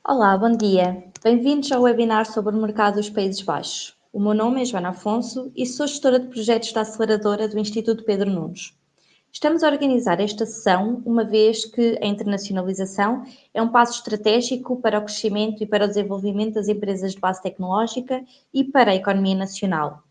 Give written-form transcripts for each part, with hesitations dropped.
Olá, bom dia. Bem-vindos ao webinar sobre o mercado dos Países Baixos. O meu nome é Joana Afonso e sou gestora de projetos da aceleradora do Instituto Pedro Nunes. Estamos a organizar esta sessão uma vez que a internacionalização é um passo estratégico para o crescimento e para o desenvolvimento das empresas de base tecnológica e para a economia nacional.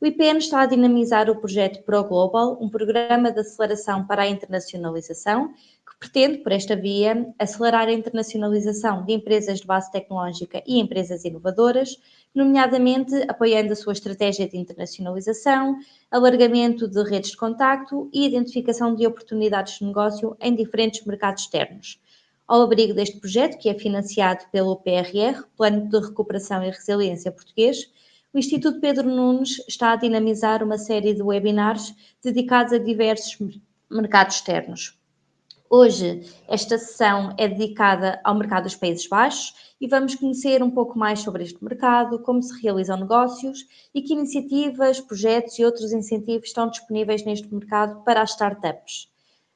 O IPN está a dinamizar o projeto ProGlobal, um programa de aceleração para a internacionalização, que pretende, por esta via, acelerar a internacionalização de empresas de base tecnológica e empresas inovadoras, nomeadamente apoiando a sua estratégia de internacionalização, alargamento de redes de contacto e identificação de oportunidades de negócio em diferentes mercados externos. Ao abrigo deste projeto, que é financiado pelo PRR, Plano de Recuperação e Resiliência Português, o Instituto Pedro Nunes está a dinamizar uma série de webinars dedicados a diversos mercados externos. Hoje, esta sessão é dedicada ao mercado dos Países Baixos e vamos conhecer um pouco mais sobre este mercado, como se realizam negócios e que iniciativas, projetos e outros incentivos estão disponíveis neste mercado para as startups.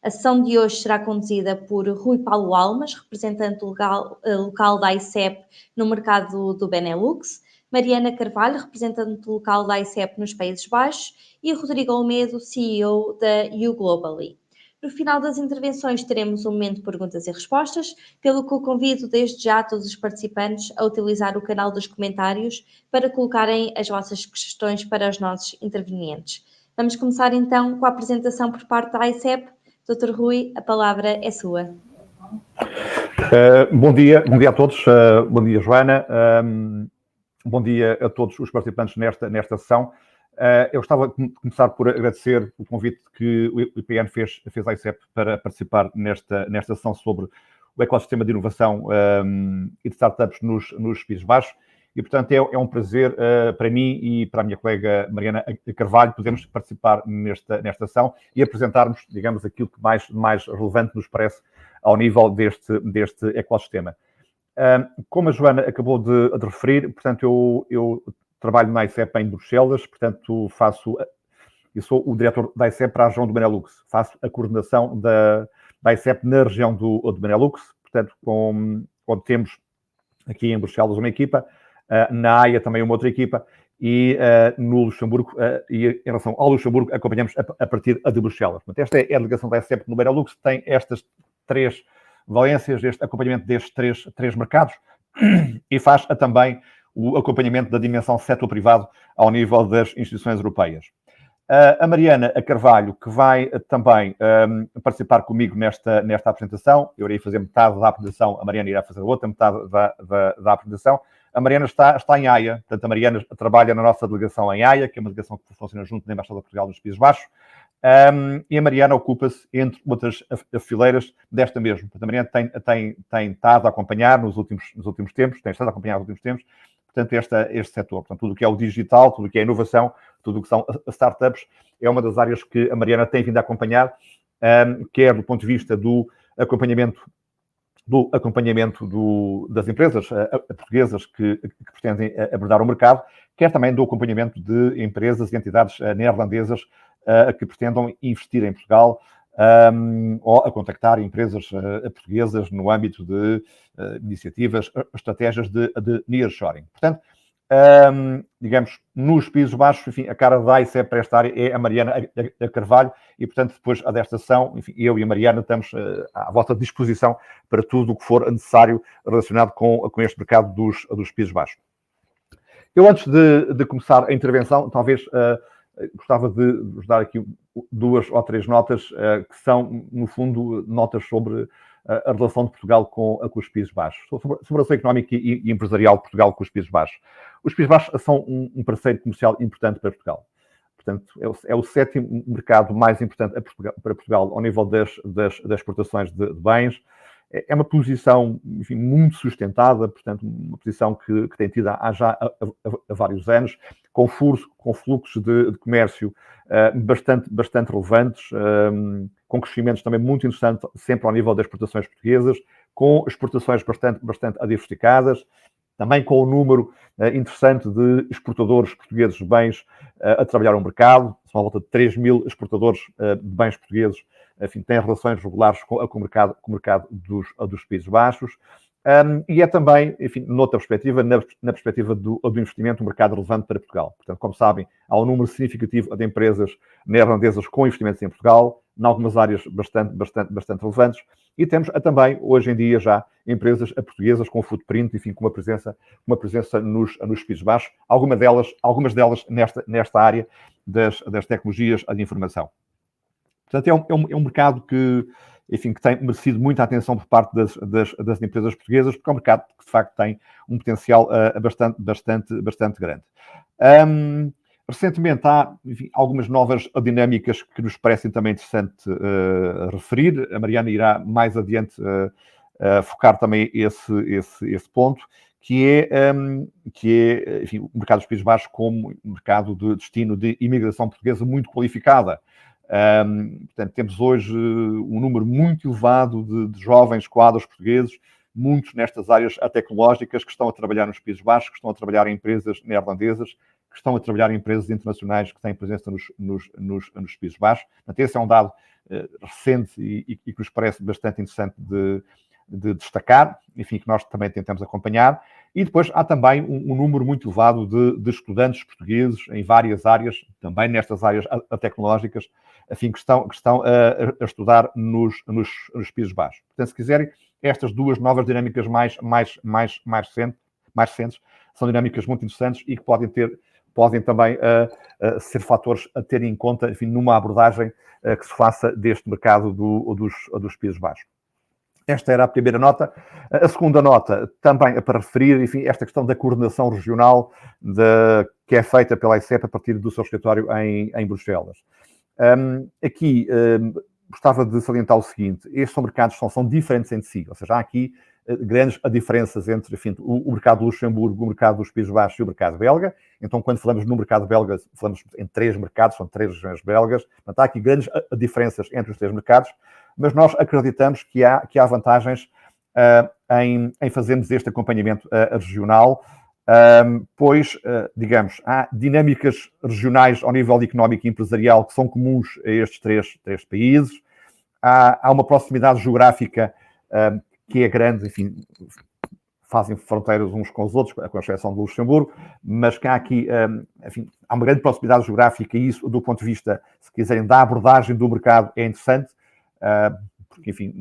A sessão de hoje será conduzida por Rui Paulo Almas, representante local da ICEP no mercado do Benelux, Mariana Carvalho, representante local da ICEP nos Países Baixos, e Rodrigo Almedo, CEO da YouGlobally. No final das intervenções teremos um momento de perguntas e respostas, pelo que eu convido desde já todos os participantes a utilizar o canal dos comentários para colocarem as vossas questões para os nossos intervenientes. Vamos começar então com a apresentação por parte da ICEP. Dr. Rui, a palavra é sua. Bom dia a todos. Bom dia, Joana. Bom dia a todos os participantes nesta sessão. Eu gostava de começar por agradecer o convite que o IPN fez à ICEP para participar nesta sessão sobre o ecossistema de inovação e de startups nos Países Baixos. E, portanto, é um prazer para mim e para a minha colega Mariana Carvalho podermos participar nesta sessão e apresentarmos, digamos, aquilo que mais relevante nos parece ao nível deste ecossistema. Como a Joana acabou de referir, portanto, eu trabalho na ICEP em Bruxelas, portanto, eu sou o diretor da ICEP para a região do Benelux. Faço a coordenação da ICEP na região do Benelux, portanto, onde temos aqui em Bruxelas uma equipa, na Haia também uma outra equipa, e no Luxemburgo, e em relação ao Luxemburgo, acompanhamos a partir de Bruxelas. Portanto, esta é a delegação da ICEP no Benelux, que tem estas três valências, este acompanhamento destes três mercados, e faz também o acompanhamento da dimensão setor privado ao nível das instituições europeias. A Mariana Carvalho, que vai também participar comigo nesta apresentação, eu irei fazer metade da apresentação, a Mariana irá fazer a outra metade da apresentação. A Mariana está em Haia, portanto, a Mariana trabalha na nossa delegação em Haia, que é uma delegação que funciona junto da Embaixada de Portugal nos Países Baixos, e a Mariana ocupa-se, entre outras fileiras, desta mesmo. Portanto, a Mariana tem estado a acompanhar nos últimos tempos, portanto, este setor. Portanto, tudo o que é o digital, tudo o que é a inovação, tudo o que são as startups, é uma das áreas que a Mariana tem vindo a acompanhar, quer do ponto de vista do acompanhamento das empresas portuguesas que pretendem abordar o mercado, quer também do acompanhamento de empresas e entidades neerlandesas que pretendam investir em Portugal ou a contactar empresas portuguesas no âmbito de iniciativas, estratégias de nearshoring. Portanto, digamos, nos Países Baixos, enfim, a cara da ICEP para esta área é a Mariana Carvalho e, portanto, depois desta sessão, enfim, eu e a Mariana estamos à vossa disposição para tudo o que for necessário relacionado com este mercado dos Países Baixos. Eu, antes de começar a intervenção, talvez gostava de vos dar aqui 2 ou 3 notas que são, no fundo, notas sobre a relação de Portugal com os Países Baixos, sobre a relação económica e empresarial de Portugal com os Países Baixos. Os Países Baixos são um parceiro comercial importante para Portugal. Portanto, é o 7º mercado mais importante para Portugal ao nível das exportações de bens. É uma posição, enfim, muito sustentada, portanto, uma posição que tem tido há vários anos, com fluxos de comércio bastante relevantes, com crescimentos também muito interessantes, sempre ao nível das exportações portuguesas, com exportações bastante diversificadas, também com um número interessante de exportadores portugueses de bens a trabalhar no mercado. São à volta de 3.000 exportadores de bens portugueses, enfim, têm relações regulares com o mercado dos Países Baixos. E é também, enfim, noutra perspectiva, na perspectiva do investimento, um mercado relevante para Portugal. Portanto, como sabem, há um número significativo de empresas neerlandesas com investimentos em Portugal, em algumas áreas bastante relevantes, e temos também, hoje em dia, já empresas portuguesas com footprint, enfim, com uma presença nos Países Baixos, algumas delas nesta área das tecnologias de informação. Portanto, é um mercado que, enfim, que tem merecido muita atenção por parte das empresas portuguesas, porque é um mercado que, de facto, tem um potencial bastante grande. Recentemente há, enfim, algumas novas dinâmicas que nos parecem também interessante referir. A Mariana irá mais adiante focar também esse ponto, que é enfim, o mercado dos Países Baixos como um mercado de destino de imigração portuguesa muito qualificada. Portanto, temos hoje um número muito elevado de jovens quadros portugueses, muitos nestas áreas tecnológicas, que estão a trabalhar nos Países Baixos, que estão a trabalhar em empresas neerlandesas, que estão a trabalhar em empresas internacionais que têm presença nos Países Baixos. Portanto, esse é um dado recente e que nos parece bastante interessante de destacar, enfim, que nós também tentamos acompanhar. E depois há também um número muito elevado de estudantes portugueses em várias áreas, também nestas áreas tecnológicas, enfim, que estão a estudar nos Países Baixos. Portanto, se quiserem, estas duas novas dinâmicas mais recentes são dinâmicas muito interessantes e que podem também ser fatores a ter em conta, enfim, numa abordagem que se faça deste mercado dos Países Baixos. Esta era a primeira nota. A segunda nota, também é para referir, enfim, esta questão da coordenação regional que é feita pela ICEP a partir do seu escritório em Bruxelas. Aqui gostava de salientar o seguinte: estes são mercados que são diferentes entre si, ou seja, há aqui grandes diferenças entre, enfim, o mercado do Luxemburgo, o mercado dos Países Baixos e o mercado belga. Então, quando falamos no mercado belga, falamos em 3 mercados, são 3 regiões belgas. Portanto, há aqui grandes diferenças entre os 3 mercados, mas nós acreditamos que há vantagens em fazermos este acompanhamento regional, pois, digamos, há dinâmicas regionais ao nível económico e empresarial que são comuns a estes três países. Há uma proximidade geográfica que é grande, enfim, fazem fronteiras uns com os outros, com exceção do Luxemburgo, mas que há aqui, enfim, há uma grande proximidade geográfica e isso, do ponto de vista, se quiserem, da abordagem do mercado, é interessante, porque, enfim,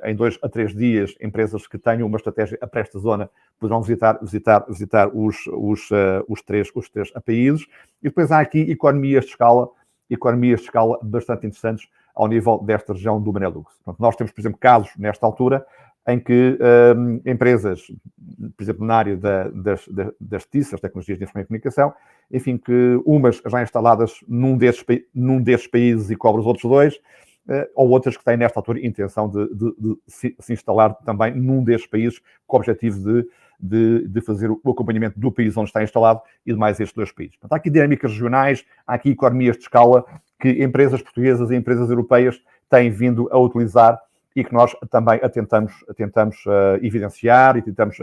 em 2 a 3 dias, empresas que tenham uma estratégia para esta zona poderão visitar os três países. E depois há aqui economias de escala bastante interessantes ao nível desta região do Benelux. Portanto, nós temos, por exemplo, casos nesta altura em que empresas, por exemplo, na área das TIC, as tecnologias de informação e comunicação, enfim, que umas já instaladas num desses países e cobram os outros 2, ou outras que têm, nesta altura, intenção de se instalar também num desses países, com o objetivo de fazer o acompanhamento do país onde está instalado e de mais estes 2 países. Portanto, há aqui dinâmicas regionais, há aqui economias de escala que empresas portuguesas e empresas europeias têm vindo a utilizar e que nós também tentamos evidenciar e tentamos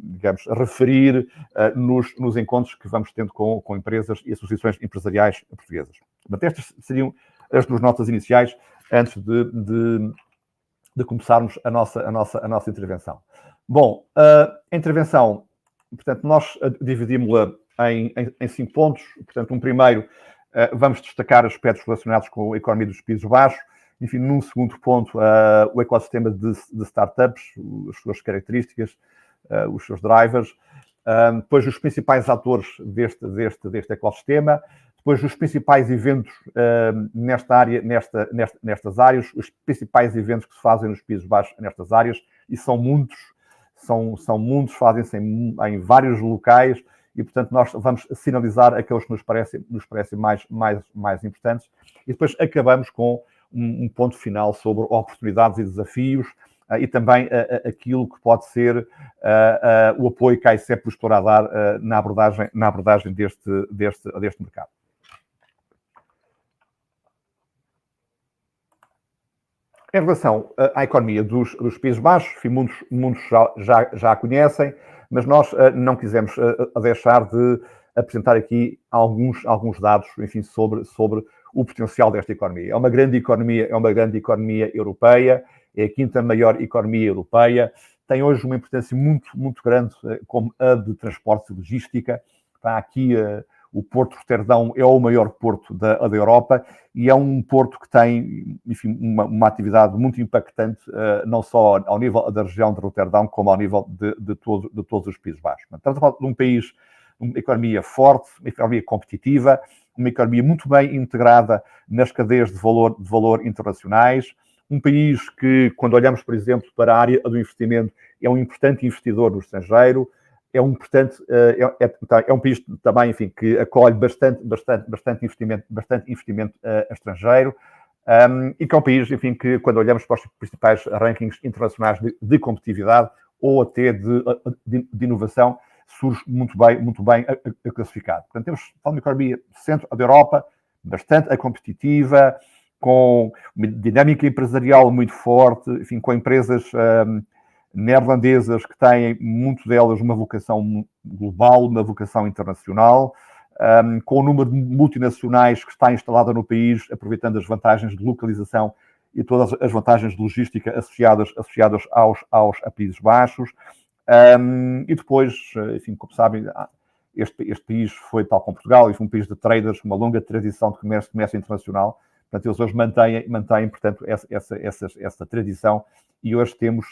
digamos, referir nos encontros que vamos tendo com empresas e associações empresariais portuguesas. Portanto, estas seriam as 2 notas iniciais antes de começarmos a nossa intervenção. Bom, a intervenção, portanto, nós dividimos-la em 5 pontos. Portanto, um primeiro, vamos destacar aspectos relacionados com a economia dos Países Baixos. Enfim, num segundo ponto, o ecossistema de startups, as suas características, os seus drivers. Depois, os principais atores deste ecossistema. Depois, os principais eventos nesta área, nestas áreas, os principais eventos que se fazem nos Países Baixos nestas áreas, e são muitos, fazem-se em vários locais, e, portanto, nós vamos sinalizar aqueles que nos parecem mais importantes, e depois acabamos com um ponto final sobre oportunidades e desafios, e também aquilo que pode ser o apoio que a ICEP nos poderá dar na abordagem deste mercado. Em relação à economia dos Países Baixos, enfim, muitos já a conhecem, mas nós não quisemos deixar de apresentar aqui alguns dados, enfim, sobre o potencial desta economia. É uma grande economia europeia, é a quinta maior economia europeia, tem hoje uma importância muito, muito grande como hub de transporte e logística. Está aqui o Porto de Roterdão, é o maior porto da Europa e é um porto que tem, enfim, uma atividade muito impactante, não só ao nível da região de Roterdão, como ao nível de todos os Países Baixos. Estamos a falar de um país, uma economia forte, uma economia competitiva, uma economia muito bem integrada nas cadeias de valor internacionais, um país que, quando olhamos, por exemplo, para a área do investimento, é um importante investidor no estrangeiro, é um país também, enfim, que acolhe bastante investimento estrangeiro, e que é um país, enfim, que quando olhamos para os principais rankings internacionais de competitividade ou até de inovação, surge muito bem classificado. Portanto, temos uma economia centro da Europa, bastante competitiva, com uma dinâmica empresarial muito forte, enfim, com empresas neerlandesas que têm, muito delas, uma vocação global, uma vocação internacional, com o número de multinacionais que está instalada no país, aproveitando as vantagens de localização e todas as vantagens de logística associadas aos Países Baixos. E depois, enfim, como sabem, este país foi, tal como Portugal, um país de traders, uma longa tradição de comércio internacional. Portanto, eles hoje mantêm portanto, essa tradição e hoje temos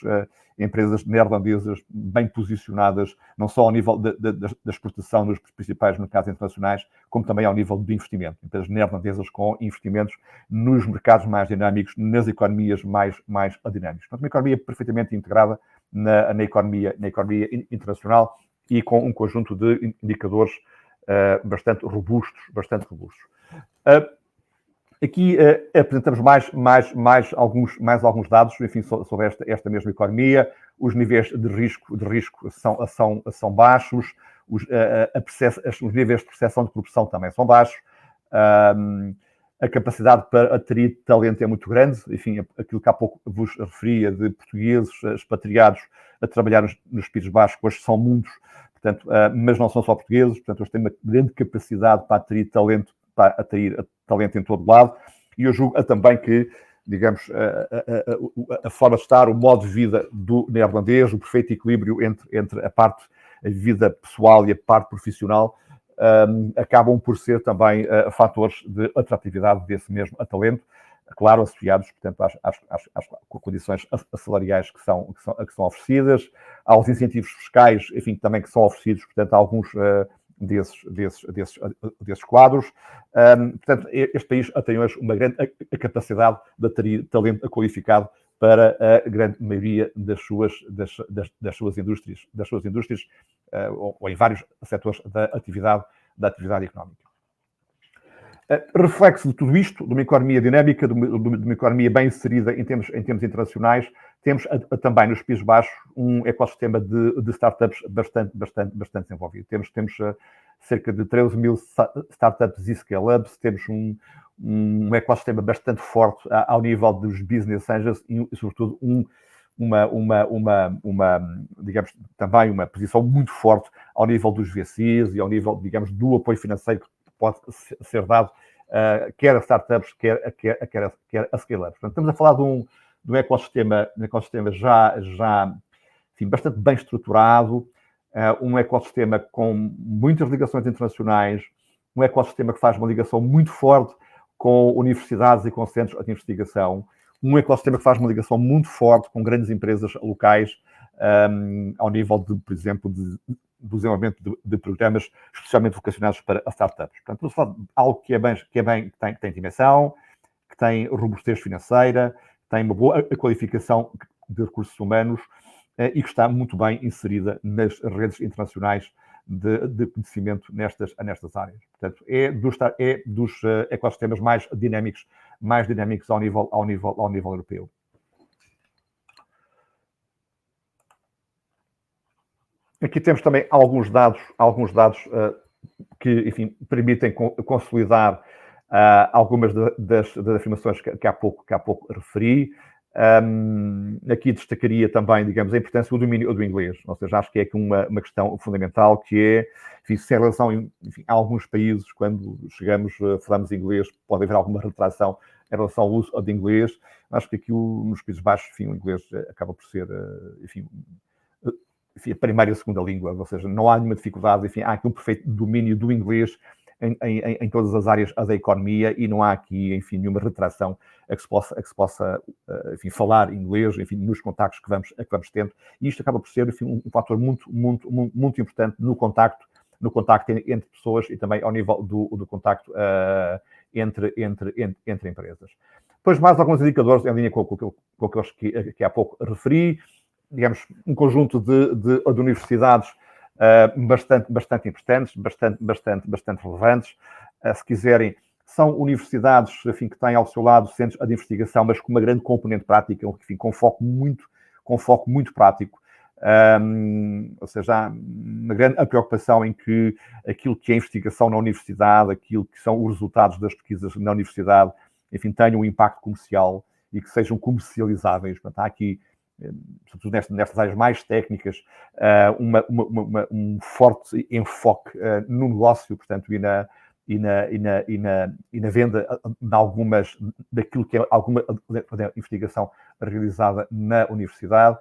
empresas neerlandesas bem posicionadas, não só ao nível da exportação nos principais mercados internacionais, como também ao nível de investimento. Empresas neerlandesas com investimentos nos mercados mais dinâmicos, nas economias mais dinâmicas. Portanto, uma economia perfeitamente integrada na economia internacional e com um conjunto de indicadores bastante robustos. Aqui apresentamos mais alguns dados, enfim, sobre esta mesma economia. Os níveis de risco são baixos, os níveis de percepção de corrupção também são baixos. A capacidade para atrair talento é muito grande. Enfim, aquilo que há pouco vos referia de portugueses expatriados a trabalhar nos Países Baixos, hoje são muitos, portanto, mas não são só portugueses, portanto, eles têm uma grande capacidade para atrair talento em todo lado, e eu julgo também que, digamos, a forma de estar, o modo de vida do neerlandês, o perfeito equilíbrio entre a vida pessoal e a parte profissional, acabam por ser também fatores de atratividade desse mesmo talento, claro, associados, portanto, às condições salariais que são oferecidas, aos incentivos fiscais, enfim, também que são oferecidos, portanto, a alguns desses quadros. Portanto, este país tem hoje uma grande capacidade de atrair talento qualificado para a grande maioria das suas indústrias, ou em vários setores da atividade económica. Reflexo de tudo isto, de uma economia dinâmica, de uma economia bem inserida em termos internacionais, temos também nos Países Baixos um ecossistema de startups bastante desenvolvido. Temos cerca de 13 mil startups e scale-ups, temos um ecossistema bastante forte ao nível dos business angels e sobretudo, digamos, também uma posição muito forte ao nível dos VCs e ao nível, digamos, do apoio financeiro que pode ser dado quer a startups, quer a scale-ups. Portanto, estamos a falar de um ecossistema já enfim, bastante bem estruturado, um ecossistema com muitas ligações internacionais, um ecossistema que faz uma ligação muito forte com universidades e com centros de investigação, um ecossistema que faz uma ligação muito forte com grandes empresas locais, ao nível, por exemplo, do desenvolvimento de programas especialmente vocacionados para startups. Portanto, estamos a falar de algo que tem dimensão, que tem robustez financeira, tem uma boa qualificação de recursos humanos e que está muito bem inserida nas redes internacionais de conhecimento nestas áreas. Portanto, é dos ecossistemas mais dinâmicos ao nível europeu. Aqui temos também alguns dados que, enfim, permitem consolidar algumas das afirmações que há pouco referi. Aqui destacaria também, digamos, a importância do domínio do inglês. Ou seja, acho que é aqui uma questão fundamental, que é, enfim, se em relação a alguns países, quando falamos inglês, pode haver alguma retração em relação ao uso de inglês. Acho que aqui nos Países Baixos, enfim, o inglês acaba por ser, enfim, a primeira e a segunda língua, ou seja, não há nenhuma dificuldade, enfim, há aqui um perfeito domínio do inglês em todas as áreas da economia e não há aqui, enfim, nenhuma retração a que se possa enfim, falar inglês, enfim, nos contactos que vamos tendo. E isto acaba por ser, enfim, um fator muito importante no contacto entre pessoas e também ao nível do contacto entre empresas. Depois, mais alguns indicadores em linha com aqueles que há pouco referi, digamos, um conjunto de universidades bastante importantes, bastante relevantes. Se quiserem, são universidades, enfim, que têm ao seu lado centros de investigação, mas com uma grande componente prática, enfim, com foco muito prático. Ou seja, há uma grande preocupação em que aquilo que é investigação na universidade, aquilo que são os resultados das pesquisas na universidade, enfim, tenham um impacto comercial e que sejam comercializáveis. Portanto, há aqui, sobretudo nestas áreas mais técnicas, um forte enfoque no negócio, portanto, e na venda de algumas daquilo que é alguma investigação realizada na universidade.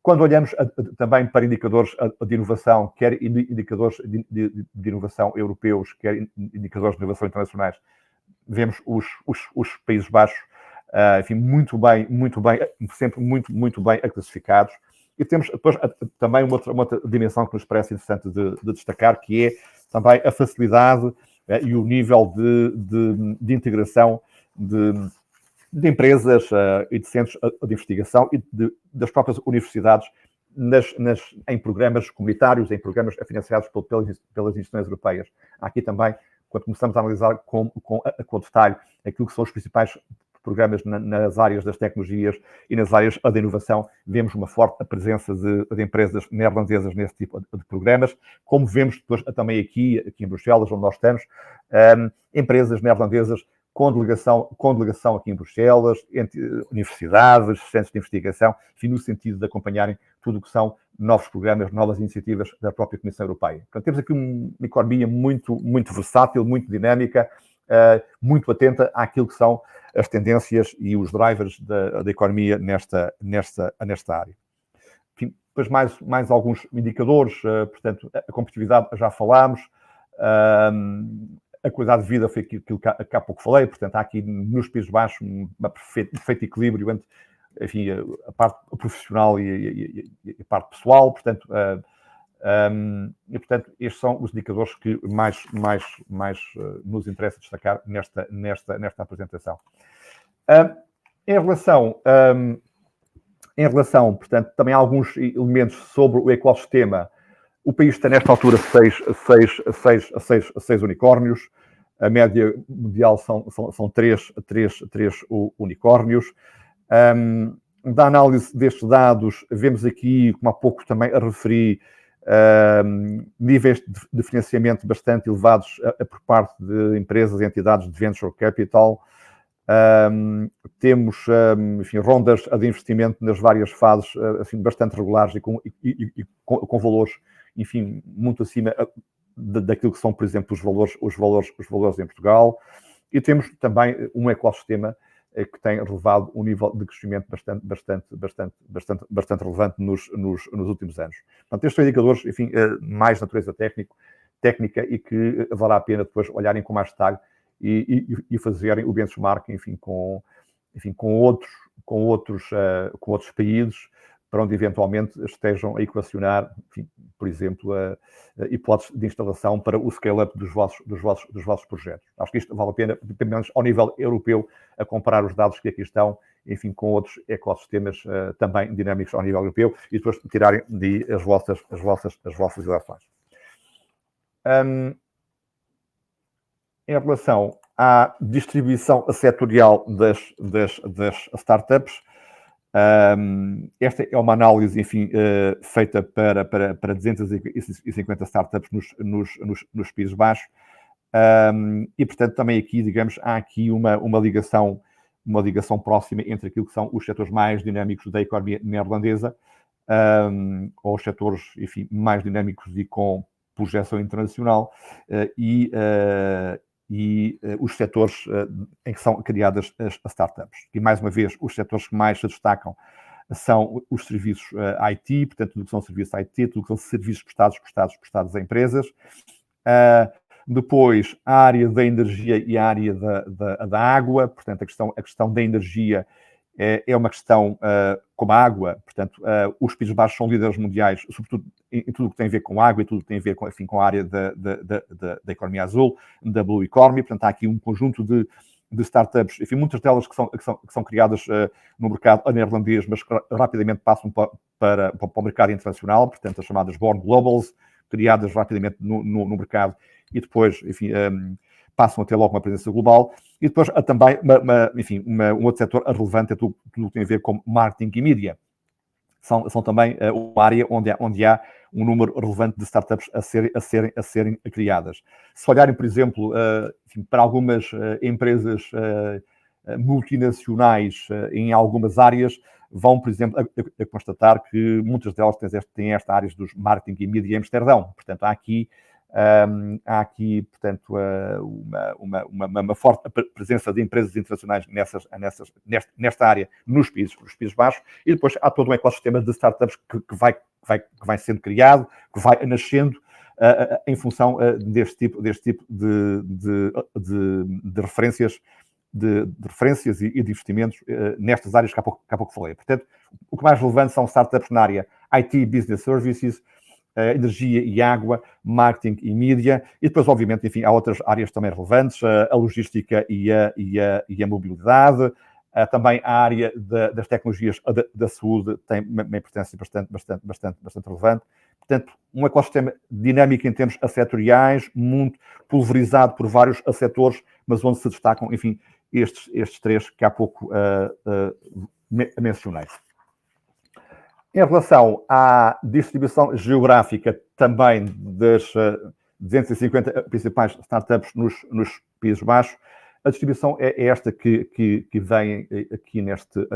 Quando olhamos também para indicadores de inovação, quer indicadores de inovação europeus, quer indicadores de inovação internacionais, vemos os Países Baixos, enfim, muito bem, sempre muito bem classificados. E temos depois também uma outra dimensão que nos parece interessante de destacar, que é também a facilidade e o nível de integração de empresas e de centros de investigação e das próprias universidades em programas comunitários, em programas financiados pelas instituições europeias. Aqui também, quando começamos a analisar com detalhe aquilo que são os principais programas nas áreas das tecnologias e nas áreas da inovação, vemos uma forte presença de empresas neerlandesas nesse tipo de programas, como vemos depois também aqui em Bruxelas, onde nós estamos, empresas neerlandesas com delegação aqui em Bruxelas, universidades, centros de investigação, enfim, no sentido de acompanharem tudo o que são novos programas, novas iniciativas da própria Comissão Europeia. Portanto, temos aqui uma economia muito versátil, muito dinâmica, muito atenta àquilo que são as tendências e os drivers da economia nesta área. Enfim, depois mais alguns indicadores, portanto, a competitividade já falámos, a qualidade de vida foi aquilo que há pouco falei, portanto, há aqui nos Países Baixos um perfeito equilíbrio entre, enfim, a parte profissional e a parte pessoal, portanto, e, portanto, estes são os indicadores que mais nos interessa destacar nesta apresentação. Em relação, portanto, também há alguns elementos sobre o ecossistema. O país tem, nesta altura, seis unicórnios. A média mundial são três unicórnios. Da análise destes dados, vemos aqui, como há pouco também a referi, níveis de financiamento bastante elevados por parte de empresas e entidades de venture capital. Temos, enfim, rondas de investimento nas várias fases, assim, bastante regulares e com valores, enfim, muito acima daquilo que são, por exemplo, os valores em Portugal. E temos também um ecossistema que tem relevado um nível de crescimento bastante relevante nos últimos anos. Portanto, estes são indicadores, enfim, mais de natureza técnica e que vale a pena depois olharem com mais detalhe e fazerem o benchmark, enfim, com outros países, para onde eventualmente estejam a equacionar, enfim, por exemplo, a hipótese de instalação para o scale-up dos vossos projetos. Acho que isto vale a pena, pelo menos ao nível europeu, a comparar os dados que aqui estão, enfim, com outros ecossistemas também dinâmicos ao nível europeu e depois tirarem as vossas ilações. Em relação à distribuição setorial das startups, esta é uma análise, enfim, feita para 250 startups nos Países Baixos, e, portanto, também aqui, digamos, há aqui uma ligação próxima entre aquilo que são os setores mais dinâmicos da economia neerlandesa, ou os setores, enfim, mais dinâmicos e com projeção internacional, e os setores em que são criadas as startups. E, mais uma vez, os setores que mais se destacam são os serviços IT, portanto, tudo que são serviços IT, tudo que são serviços prestados a empresas. Depois, a área da energia e a área da água, portanto, a questão da energia é uma questão como a água, portanto, os Países Baixos são líderes mundiais, sobretudo em tudo o que tem a ver com água e tudo o que tem a ver com, enfim, com a área da economia azul, da Blue Economy, portanto, há aqui um conjunto de startups, enfim, muitas delas que são criadas no mercado neerlandês, mas que rapidamente passam para o mercado internacional, portanto, as chamadas Born Globals, criadas rapidamente no mercado e depois, enfim, passam a ter logo uma presença global. E depois há também, um outro setor relevante é tudo que tem a ver com marketing e mídia. São também uma área onde há um número relevante de startups a serem criadas. Se olharem, por exemplo, para algumas empresas multinacionais em algumas áreas, vão, por exemplo, a constatar que muitas delas têm esta área dos marketing e mídia em Amsterdão. Portanto, há aqui, portanto, uma forte presença de empresas internacionais nesta área nos Países Baixos, e depois há todo um ecossistema de startups que vai sendo criado, que vai nascendo em função deste tipo de referências, de referências e de investimentos nestas áreas que há pouco falei. Portanto, o que mais relevante são startups na área IT, Business Services, energia e água, marketing e mídia, e depois, obviamente, enfim, há outras áreas também relevantes, a logística e a mobilidade, também a área das tecnologias da saúde tem uma importância bastante relevante. Portanto, um ecossistema dinâmico em termos setoriais, muito pulverizado por vários setores, mas onde se destacam, enfim, estes três que há pouco mencionei. Em relação à distribuição geográfica também das 250 principais startups nos Países Baixos, a distribuição é esta que vem aqui neste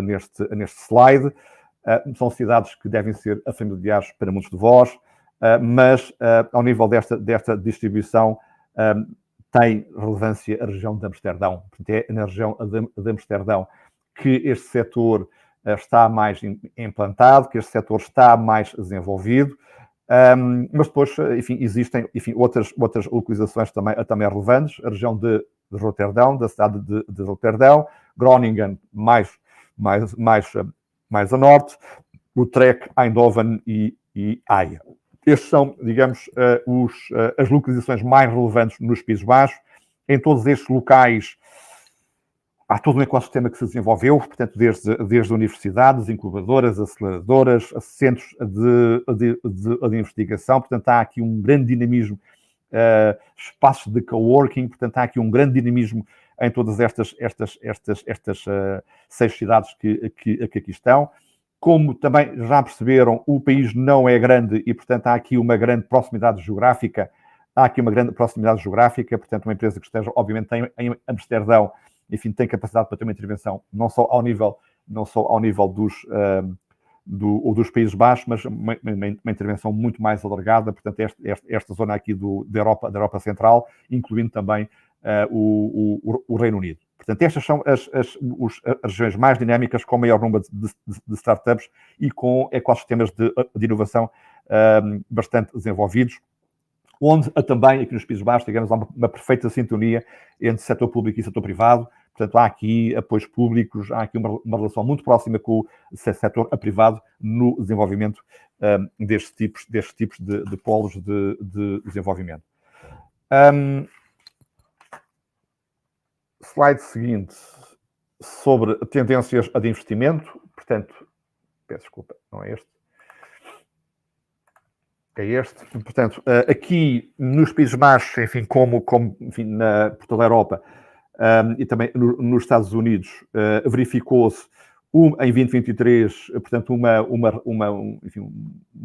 slide. São cidades que devem ser familiares para muitos de vós, mas ao nível desta distribuição tem relevância a região de Amsterdão. Portanto, é na região de Amsterdão que este setor está mais implantado, que este setor está mais desenvolvido, mas depois, enfim, existem outras localizações também relevantes, a região de Roterdão, da cidade de Roterdão, Groningen mais a norte, Utrecht, Eindhoven e Haia. Estes são, digamos, as localizações mais relevantes nos Países Baixos. Em todos estes locais há todo um ecossistema que se desenvolveu, portanto, desde universidades, incubadoras, aceleradoras, centros de investigação. Portanto, há aqui um grande dinamismo, espaços de coworking, portanto, há aqui um grande dinamismo em todas estas 6 cidades que aqui estão. Como também já perceberam, o país não é grande e, portanto, há aqui uma grande proximidade geográfica. Portanto, uma empresa que esteja, obviamente, em Amsterdão, enfim, tem capacidade para ter uma intervenção não só ao nível dos Países Baixos, mas uma intervenção muito mais alargada, portanto, esta zona aqui da Europa Central, incluindo também o Reino Unido. Portanto, estas são as regiões mais dinâmicas, com maior número de startups e com ecossistemas de inovação bastante desenvolvidos, onde também, aqui nos Países Baixos, digamos, há uma perfeita sintonia entre setor público e setor privado. Portanto, há aqui apoios públicos, há aqui uma relação muito próxima com o setor privado no desenvolvimento destes tipos de polos de desenvolvimento. Slide seguinte, sobre tendências de investimento. Portanto, peço desculpa, não é este. É este. Portanto, aqui nos Países Baixos, enfim, como enfim, na toda a Europa e também nos Estados Unidos, verificou-se em 2023, portanto, uma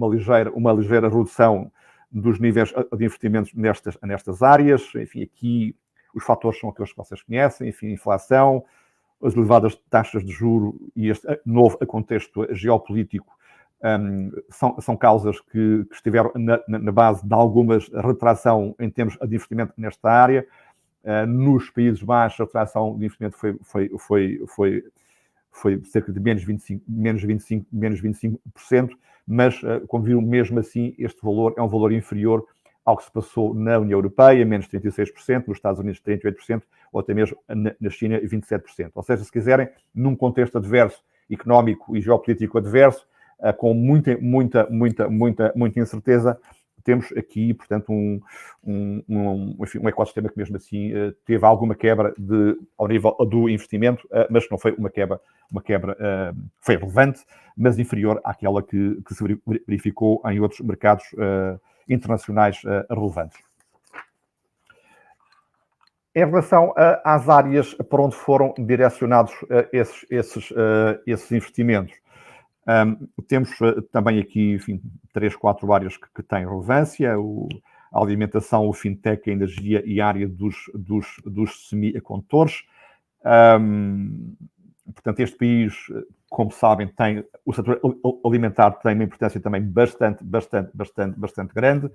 ligeira redução dos níveis de investimentos nestas áreas. Enfim, aqui os fatores são aqueles que vocês conhecem, enfim, inflação, as elevadas taxas de juros e este novo contexto geopolítico são causas que estiveram na base de algumas retração em termos de investimento nesta área. Nos Países Baixos, a atração de investimento foi cerca de menos 25%, mas, como viram, mesmo assim, este valor é um valor inferior ao que se passou na União Europeia, menos 36%, nos Estados Unidos 38%, ou até mesmo na China 27%. Ou seja, se quiserem, num contexto adverso, económico e geopolítico adverso, com muita incerteza, temos aqui, portanto, enfim, um ecossistema que mesmo assim teve alguma quebra ao nível do investimento, mas não foi uma quebra foi relevante, mas inferior àquela que se verificou em outros mercados internacionais relevantes. Em relação às áreas para onde foram direcionados esses investimentos, temos também aqui, enfim, 3, 4 áreas que têm relevância: a alimentação, o fintech, a energia e a área dos semicondutores. Portanto, este país, como sabem, o setor alimentar tem uma importância também bastante grande.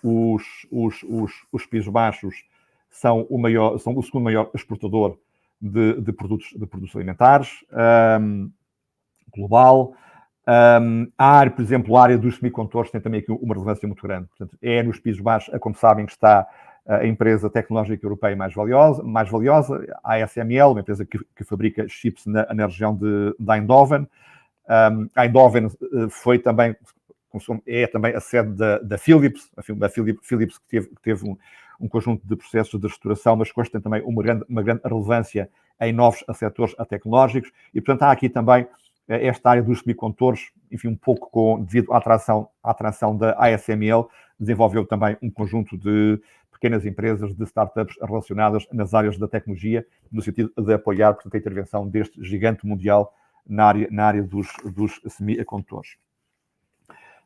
Os Países Baixos são o segundo maior exportador de produtos alimentares global. Por exemplo, a área dos semicondutores tem também aqui uma relevância muito grande. Portanto, é nos Países Baixos, como sabem, que está a empresa tecnológica europeia mais valiosa, a ASML, uma empresa que fabrica chips na região de Eindhoven. A Eindhoven é também a sede da Philips, a Philips que teve um conjunto de processos de reestruturação, mas que hoje tem também uma grande relevância em novos setores tecnológicos. E, portanto, há aqui também esta área dos semicondutores, enfim, um pouco devido à atração da ASML, desenvolveu também um conjunto de pequenas empresas, de startups relacionadas nas áreas da tecnologia, no sentido de apoiar, portanto, a intervenção deste gigante mundial na área dos semicondutores.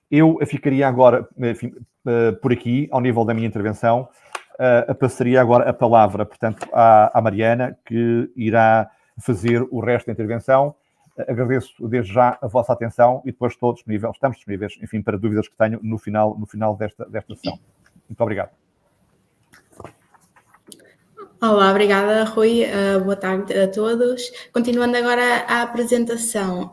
Eu ficaria agora, enfim, por aqui, ao nível da minha intervenção. Passaria agora a palavra, portanto, à Mariana, que irá fazer o resto da intervenção. Agradeço desde já a vossa atenção e depois estamos disponíveis, enfim, para dúvidas que tenham no final desta sessão. Muito obrigado. Olá, obrigada, Rui. Boa tarde a todos. Continuando agora a apresentação,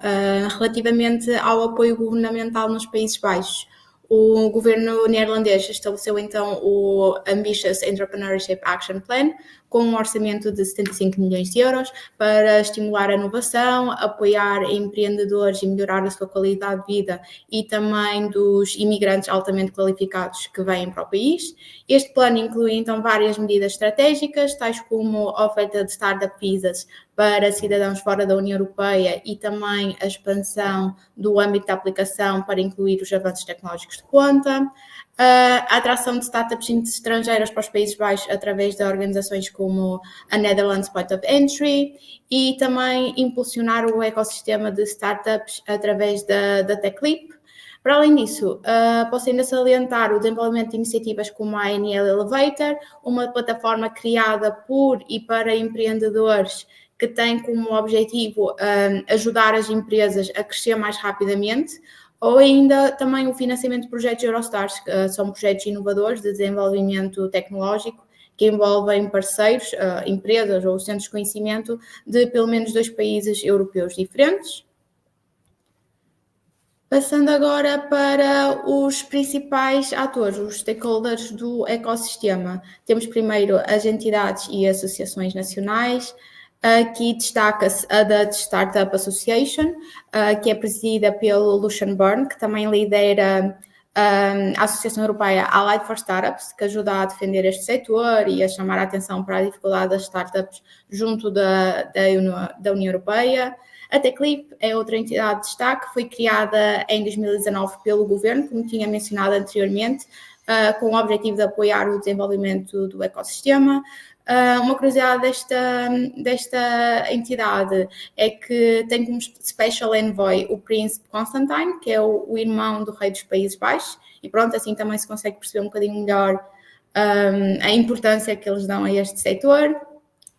relativamente ao apoio governamental nos Países Baixos, o governo neerlandês estabeleceu então o Ambitious Entrepreneurship Action Plan, com um orçamento de 75 milhões de euros para estimular a inovação, apoiar empreendedores e melhorar a sua qualidade de vida e também dos imigrantes altamente qualificados que vêm para o país. Este plano inclui então várias medidas estratégicas, tais como a oferta de startup visas para cidadãos fora da União Europeia e também a expansão do âmbito de aplicação para incluir os avanços tecnológicos de ponta, a atração de startups estrangeiras para os Países Baixos através de organizações como a Netherlands Point of Entry e também impulsionar o ecossistema de startups através da TechLeap. Para além disso, posso ainda salientar o desenvolvimento de iniciativas como a ANL Elevator, uma plataforma criada por e para empreendedores que tem como objetivo ajudar as empresas a crescer mais rapidamente, ou ainda também o financiamento de projetos Eurostars, que são projetos inovadores de desenvolvimento tecnológico que envolvem parceiros, empresas ou centros de conhecimento de pelo menos 2 países europeus diferentes. Passando agora para os principais atores, os stakeholders do ecossistema. Temos primeiro as entidades e associações nacionais. Aqui destaca-se a Dutch Startup Association, que é presidida pelo Lucian Byrne, que também lidera a Associação Europeia Allied for Startups, que ajuda a defender este setor e a chamar a atenção para a dificuldade das startups junto da União Europeia. A TechLeap é outra entidade de destaque, foi criada em 2019 pelo governo, como tinha mencionado anteriormente, com o objetivo de apoiar o desenvolvimento do ecossistema. Uma curiosidade desta entidade é que tem como Special Envoy o Príncipe Constantine, que é o irmão do rei dos Países Baixos, e pronto, assim também se consegue perceber um bocadinho melhor a importância que eles dão a este setor.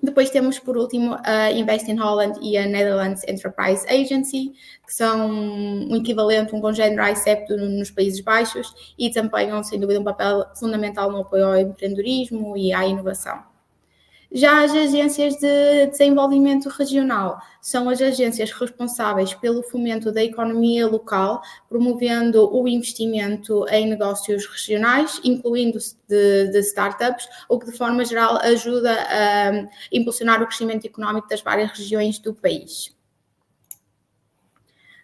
Depois temos, por último, a Invest in Holland e a Netherlands Enterprise Agency, que são um equivalente, um congénero à ICEP nos Países Baixos e desempenham, sem dúvida, um papel fundamental no apoio ao empreendedorismo e à inovação. Já as agências de desenvolvimento regional são as agências responsáveis pelo fomento da economia local, promovendo o investimento em negócios regionais, incluindo de startups, o que de forma geral ajuda a impulsionar o crescimento económico das várias regiões do país.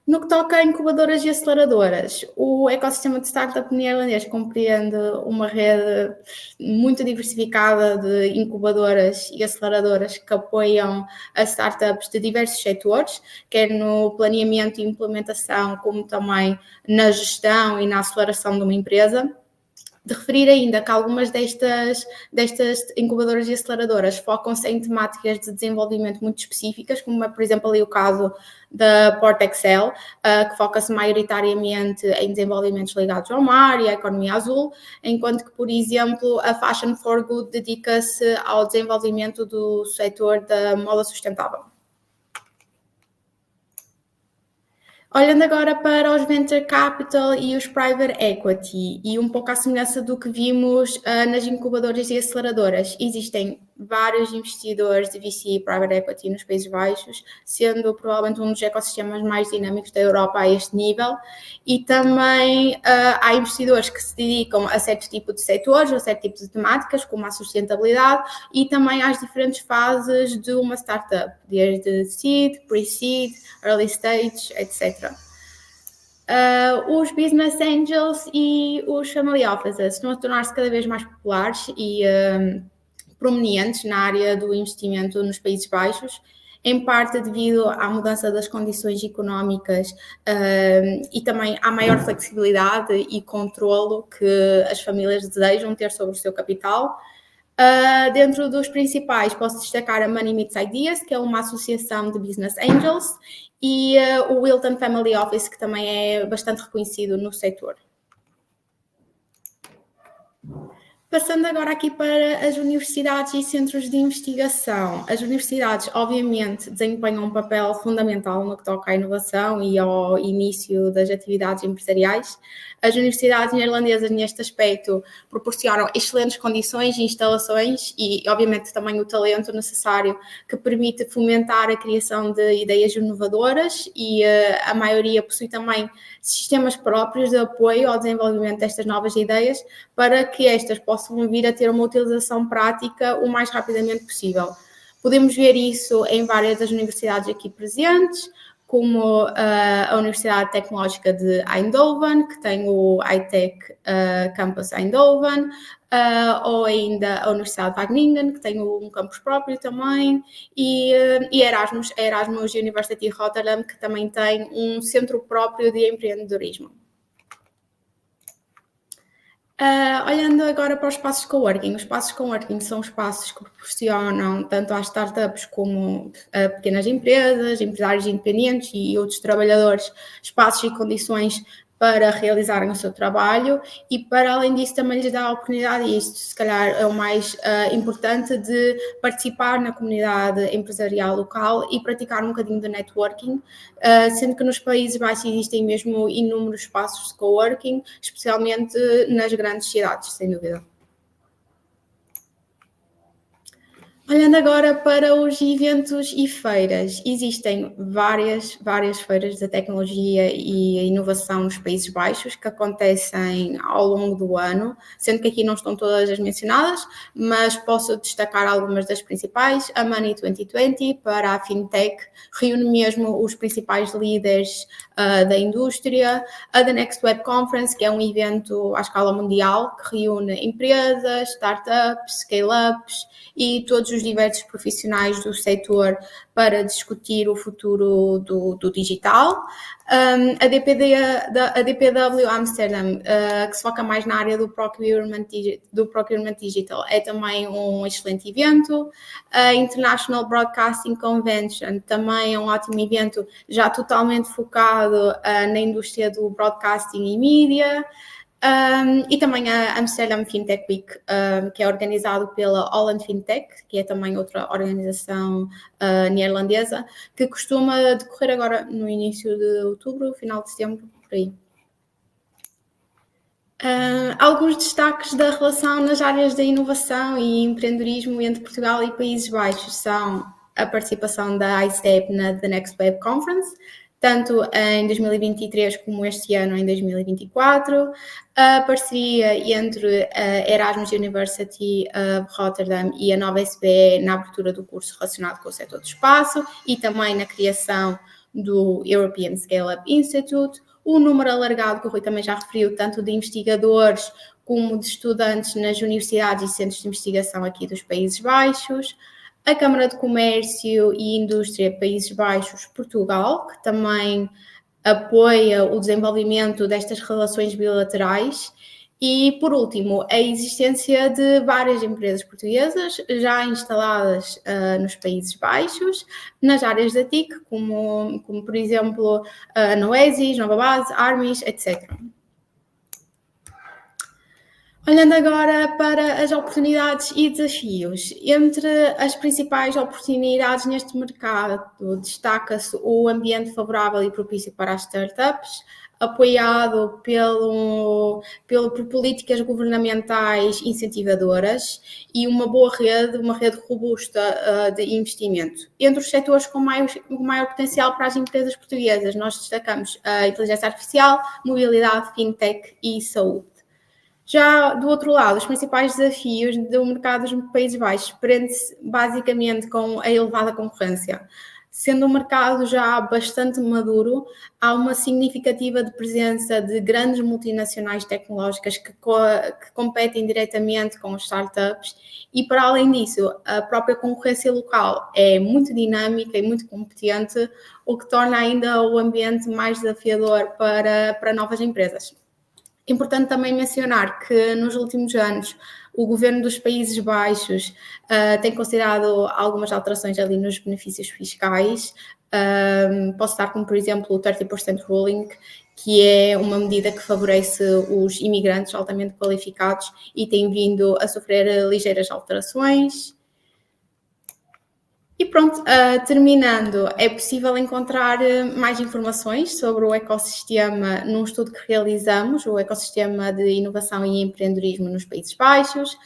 No que toca a incubadoras e aceleradoras, o ecossistema de startup neerlandês compreende uma rede muito diversificada de incubadoras e aceleradoras que apoiam as startups de diversos setores, quer no planeamento e implementação, como também na gestão e na aceleração de uma empresa. De referir ainda que algumas destas incubadoras e aceleradoras focam-se em temáticas de desenvolvimento muito específicas, como é, por exemplo, ali o caso da Port Excel, que foca-se maioritariamente em desenvolvimentos ligados ao mar e à economia azul, enquanto que, por exemplo, a Fashion for Good dedica-se ao desenvolvimento do setor da moda sustentável. Olhando agora para os Venture Capital e os Private Equity, e um pouco à semelhança do que vimos nas incubadoras e aceleradoras, existem vários investidores de VC e Private Equity nos Países Baixos, sendo provavelmente um dos ecossistemas mais dinâmicos da Europa a este nível, e também há investidores que se dedicam a certo tipo de setores, a certo tipo de temáticas, como a sustentabilidade, e também às diferentes fases de uma startup, desde seed, pre-seed, early stage, etc. Os business angels e os family offices estão a tornar-se cada vez mais populares e prominentes na área do investimento nos Países Baixos, em parte devido à mudança das condições económicas e também à maior flexibilidade e controlo que as famílias desejam ter sobre o seu capital. Dentro dos principais, posso destacar a Money Meets Ideas, que é uma associação de business angels, e o Wilton Family Office, que também é bastante reconhecido no setor. Passando agora aqui para as universidades e centros de investigação. As universidades, obviamente, desempenham um papel fundamental no que toca à inovação e ao início das atividades empresariais. As universidades neerlandesas, neste aspecto, proporcionam excelentes condições e instalações e, obviamente, também o talento necessário que permite fomentar a criação de ideias inovadoras e a maioria possui também sistemas próprios de apoio ao desenvolvimento destas novas ideias para que estas possam vir a ter uma utilização prática o mais rapidamente possível. Podemos ver isso em várias das universidades aqui presentes, como a Universidade Tecnológica de Eindhoven, que tem o iTech Campus Eindhoven, ou ainda a Universidade de Wageningen, que tem um campus próprio também, e Erasmus, a Erasmus University Rotterdam, que também tem um centro próprio de empreendedorismo. Olhando agora para os espaços de coworking, os espaços de coworking são espaços que proporcionam tanto às startups como a pequenas empresas, empresários independentes e outros trabalhadores espaços e condições para realizarem o seu trabalho e, para além disso, também lhes dá a oportunidade, e isto se calhar é o mais importante, de participar na comunidade empresarial local e praticar um bocadinho de networking, sendo que nos Países Baixos existem mesmo inúmeros espaços de coworking, especialmente nas grandes cidades, sem dúvida. Olhando agora para os eventos e feiras, existem várias feiras de tecnologia e inovação nos Países Baixos que acontecem ao longo do ano, sendo que aqui não estão todas as mencionadas, mas posso destacar algumas das principais. A Money 2020, para a FinTech, reúne mesmo os principais líderes da indústria. A The Next Web Conference, que é um evento à escala mundial que reúne empresas, startups, scale-ups e todos os diversos profissionais do setor para discutir o futuro do digital. A DPW Amsterdam, que se foca mais na área do procurement digital, é também um excelente evento. A International Broadcasting Convention também é um ótimo evento, já totalmente focado na indústria do broadcasting e mídia. E também a Amsterdam Fintech Week, que é organizado pela Holland Fintech, que é também outra organização neerlandesa, que costuma decorrer agora no início de outubro, final de setembro, por aí. Alguns destaques da relação nas áreas da inovação e empreendedorismo entre Portugal e Países Baixos são a participação da iStep na The Next Web Conference, tanto em 2023 como este ano em 2024, a parceria entre a Erasmus University of Rotterdam e a Nova SBE na abertura do curso relacionado com o setor do espaço e também na criação do European Scale-Up Institute, o número alargado, que o Rui também já referiu, tanto de investigadores como de estudantes nas universidades e centros de investigação aqui dos Países Baixos, a Câmara de Comércio e Indústria Países Baixos Portugal, que também apoia o desenvolvimento destas relações bilaterais, e, por último, a existência de várias empresas portuguesas já instaladas nos Países Baixos, nas áreas da TIC, como por exemplo, a Noesis, Nova Base, Armis, etc. Olhando agora para as oportunidades e desafios, entre as principais oportunidades neste mercado destaca-se o ambiente favorável e propício para as startups, apoiado por políticas governamentais incentivadoras e uma boa rede, uma rede robusta de investimento. Entre os setores com maior potencial para as empresas portuguesas, nós destacamos a inteligência artificial, mobilidade, fintech e saúde. Já do outro lado, os principais desafios do mercado dos Países Baixos prende-se basicamente com a elevada concorrência. Sendo um mercado já bastante maduro, há uma significativa presença de grandes multinacionais tecnológicas que competem diretamente com as startups e, para além disso, a própria concorrência local é muito dinâmica e muito competente, o que torna ainda o ambiente mais desafiador para novas empresas. Importante também mencionar que nos últimos anos o governo dos Países Baixos tem considerado algumas alterações ali nos benefícios fiscais. Posso dar como, por exemplo, o 30% ruling, que é uma medida que favorece os imigrantes altamente qualificados e tem vindo a sofrer ligeiras alterações. E pronto, terminando, é possível encontrar mais informações sobre o ecossistema num estudo que realizamos, o ecossistema de inovação e empreendedorismo nos Países Baixos.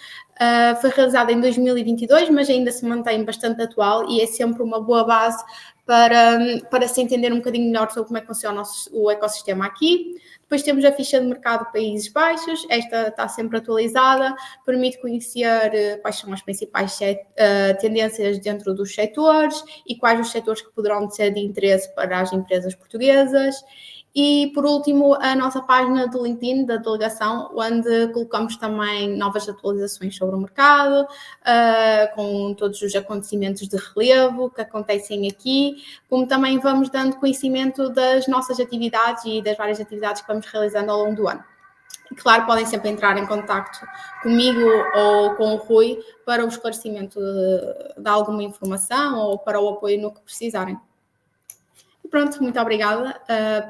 Foi realizado em 2022, mas ainda se mantém bastante atual e é sempre uma boa base para se entender um bocadinho melhor sobre como é que funciona o ecossistema aqui. Depois temos a ficha de mercado Países Baixos, esta está sempre atualizada, permite conhecer quais são as principais tendências dentro dos setores e quais os setores que poderão ser de interesse para as empresas portuguesas. E, por último, a nossa página do LinkedIn da delegação, onde colocamos também novas atualizações sobre o mercado, com todos os acontecimentos de relevo que acontecem aqui, como também vamos dando conhecimento das nossas atividades e das várias atividades que vamos realizando ao longo do ano. E, claro, podem sempre entrar em contacto comigo ou com o Rui para o esclarecimento de alguma informação ou para o apoio no que precisarem. Pronto, muito obrigada.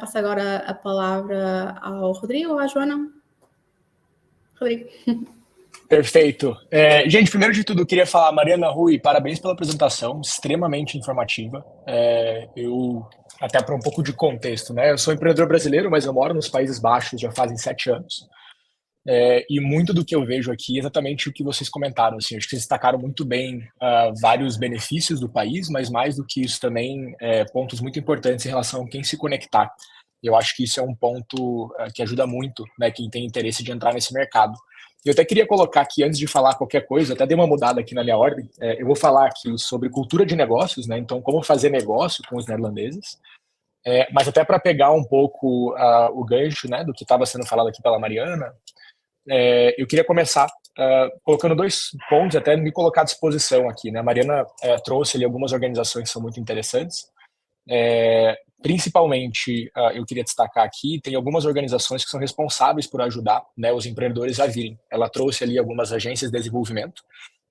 Passo agora a palavra ao Rodrigo ou à Joana. Rodrigo. Perfeito. Gente, primeiro de tudo, eu queria falar, Mariana, Rui, parabéns pela apresentação, extremamente informativa. Eu, até para um pouco de contexto, né? Eu sou empreendedor brasileiro, mas eu moro nos Países Baixos já fazem 7 anos. E muito do que eu vejo aqui é exatamente o que vocês comentaram. Assim, acho que vocês destacaram muito bem vários benefícios do país, mas mais do que isso também, pontos muito importantes em relação a quem se conectar. Eu acho que isso é um ponto que ajuda muito, né, quem tem interesse de entrar nesse mercado. Eu até queria colocar aqui, antes de falar qualquer coisa, até dei uma mudada aqui na minha ordem, eu vou falar aqui sobre cultura de negócios, né, então como fazer negócio com os neerlandeses, mas até para pegar um pouco o gancho, né, do que estava sendo falado aqui pela Mariana, eu queria começar colocando 2 pontos, até me colocar à disposição aqui, né? A Mariana trouxe ali algumas organizações que são muito interessantes. Principalmente, eu queria destacar aqui, tem algumas organizações que são responsáveis por ajudar, né, os empreendedores a virem. Ela trouxe ali algumas agências de desenvolvimento.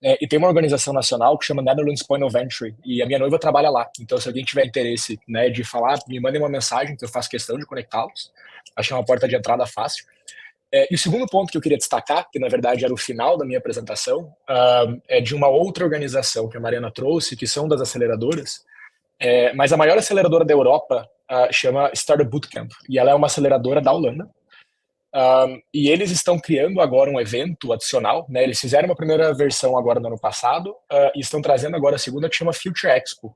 E tem uma organização nacional que chama Netherlands Point of Entry, e a minha noiva trabalha lá. Então, se alguém tiver interesse, né, de falar, me mandem uma mensagem, que eu faço questão de conectá-los. Acho que é uma porta de entrada fácil. E o segundo ponto que eu queria destacar, que na verdade era o final da minha apresentação, é de uma outra organização que a Mariana trouxe, que são das aceleradoras, mas a maior aceleradora da Europa chama Startup Bootcamp, e ela é uma aceleradora da Holanda. E eles estão criando agora um evento adicional, né? Eles fizeram uma primeira versão agora no ano passado e estão trazendo agora a segunda, que chama Future Expo.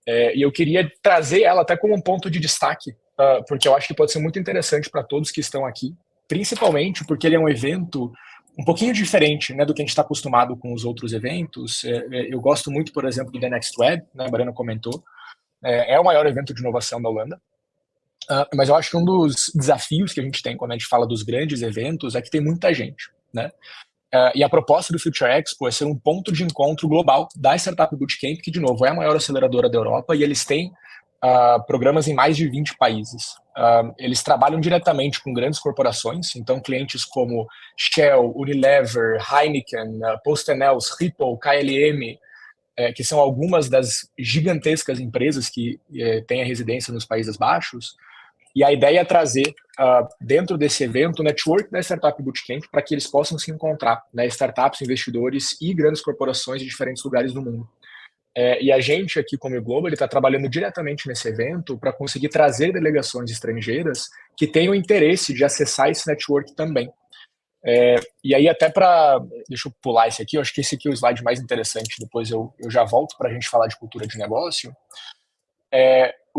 E eu queria trazer ela até como um ponto de destaque, porque eu acho que pode ser muito interessante para todos que estão aqui, principalmente porque ele é um evento um pouquinho diferente, né, do que a gente está acostumado com os outros eventos. Eu gosto muito, por exemplo, do The Next Web, né, a Mariana comentou, é o maior evento de inovação da Holanda, mas eu acho que um dos desafios que a gente tem quando a gente fala dos grandes eventos é que tem muita gente, né? E a proposta do Future Expo é ser um ponto de encontro global da Startup Bootcamp, que, de novo, é a maior aceleradora da Europa, e eles têm programas em mais de 20 países. Eles trabalham diretamente com grandes corporações, então clientes como Shell, Unilever, Heineken, PostNL, Ripple, KLM, que são algumas das gigantescas empresas que têm a residência nos Países Baixos. E a ideia é trazer, dentro desse evento, o network da Startup Bootcamp para que eles possam se encontrar, né, startups, investidores e grandes corporações de diferentes lugares do mundo. E a gente aqui, como o Globo, está trabalhando diretamente nesse evento para conseguir trazer delegações estrangeiras que tenham interesse de acessar esse network também. E aí até deixa eu pular esse aqui, eu acho que esse aqui é o slide mais interessante, depois eu já volto para a gente falar de cultura de negócio.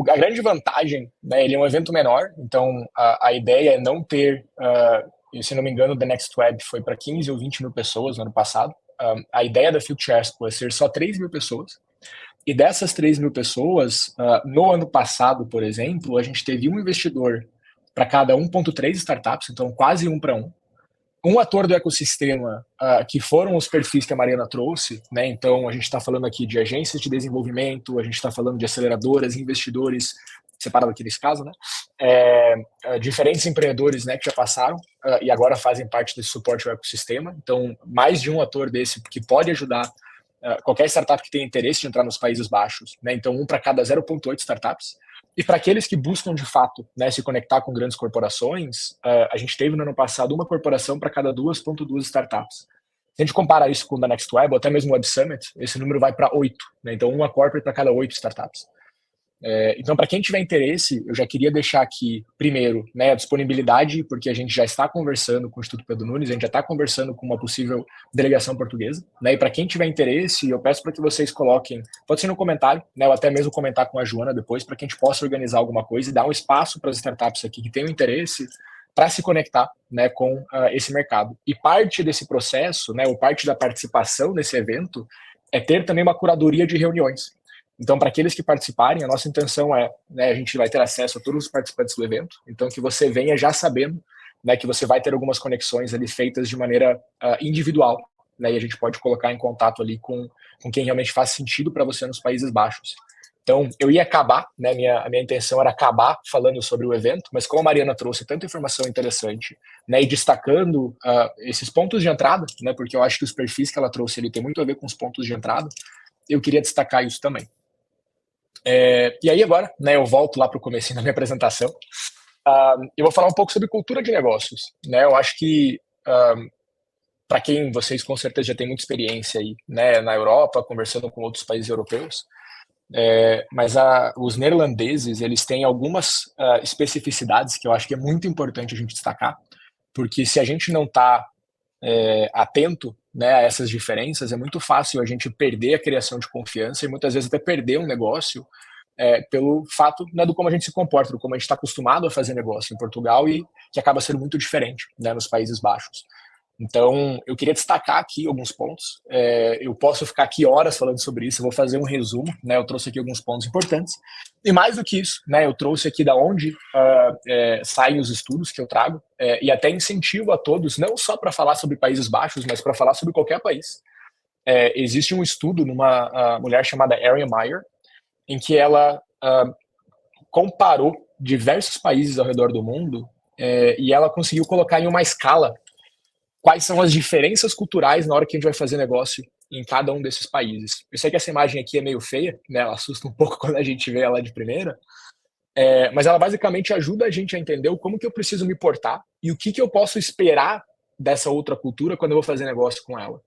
A grande vantagem, né, ele é um evento menor, então a ideia é não ter, se não me engano, The Next Web foi para 15 ou 20 mil pessoas no ano passado. A ideia da Future Expo é ser só 3 mil pessoas, e dessas 3 mil pessoas, no ano passado, por exemplo, a gente teve um investidor para cada 1,3 startups, então quase 1 para 1. Um ator do ecossistema, que foram os perfis que a Mariana trouxe, né? Então a gente está falando aqui de agências de desenvolvimento, a gente está falando de aceleradoras, investidores, separado aqui nesse caso, né? Diferentes empreendedores, né, que já passaram e agora fazem parte desse suporte ao ecossistema. Então, mais de um ator desse que pode ajudar qualquer startup que tenha interesse de entrar nos Países Baixos, né? Então, 1 para cada 0,8 startups. E para aqueles que buscam, de fato, né, se conectar com grandes corporações, a gente teve no ano passado uma corporação para cada 2,2 startups. Se a gente compara isso com o da Next Web, ou até mesmo o Web Summit, esse número vai para 8. Né? Então, uma corporate para cada 8 startups. Então, para quem tiver interesse, eu já queria deixar aqui, primeiro, né, a disponibilidade, porque a gente já está conversando com o Instituto Pedro Nunes, a gente já está conversando com uma possível delegação portuguesa, né, e para quem tiver interesse, eu peço para que vocês coloquem, pode ser no comentário, né, ou até mesmo comentar com a Joana depois, para que a gente possa organizar alguma coisa e dar um espaço para as startups aqui que tenham interesse para se conectar, né, com esse mercado. E parte desse processo, né, ou parte da participação nesse evento, é ter também uma curadoria de reuniões. Então, para aqueles que participarem, a nossa intenção é, né, a gente vai ter acesso a todos os participantes do evento, então que você venha já sabendo, né, que você vai ter algumas conexões ali feitas de maneira individual, né, e a gente pode colocar em contato ali com quem realmente faz sentido para você nos Países Baixos. Então, eu ia acabar, né, a minha intenção era acabar falando sobre o evento, mas como a Mariana trouxe tanta informação interessante, né, e destacando esses pontos de entrada, né, porque eu acho que os perfis que ela trouxe ali tem muito a ver com os pontos de entrada, eu queria destacar isso também. E aí agora, né, eu volto lá para o comecinho da minha apresentação. Eu vou falar um pouco sobre cultura de negócios. Né? Eu acho que, para quem vocês com certeza já tem muita experiência aí, né, na Europa, conversando com outros países europeus, mas os neerlandeses, eles têm algumas especificidades que eu acho que é muito importante a gente destacar, porque se a gente não está atento, né, a essas diferenças, é muito fácil a gente perder a criação de confiança e muitas vezes até perder um negócio pelo fato, né, do como a gente se comporta, do como a gente está acostumado a fazer negócio em Portugal e que acaba sendo muito diferente, né, nos Países Baixos. Então, eu queria destacar aqui alguns pontos. Eu posso ficar aqui horas falando sobre isso, eu vou fazer um resumo, né, eu trouxe aqui alguns pontos importantes. E mais do que isso, né, eu trouxe aqui da onde saem os estudos que eu trago, e até incentivo a todos, não só para falar sobre Países Baixos, mas para falar sobre qualquer país. Existe um estudo numa mulher chamada Erin Meyer, em que ela comparou diversos países ao redor do mundo, e ela conseguiu colocar em uma escala quais são as diferenças culturais na hora que a gente vai fazer negócio em cada um desses países. Eu sei que essa imagem aqui é meio feia, né? Ela assusta um pouco quando a gente vê ela de primeira, Mas ela basicamente ajuda a gente a entender como que eu preciso me portar e o que eu posso esperar dessa outra cultura quando eu vou fazer negócio com ela.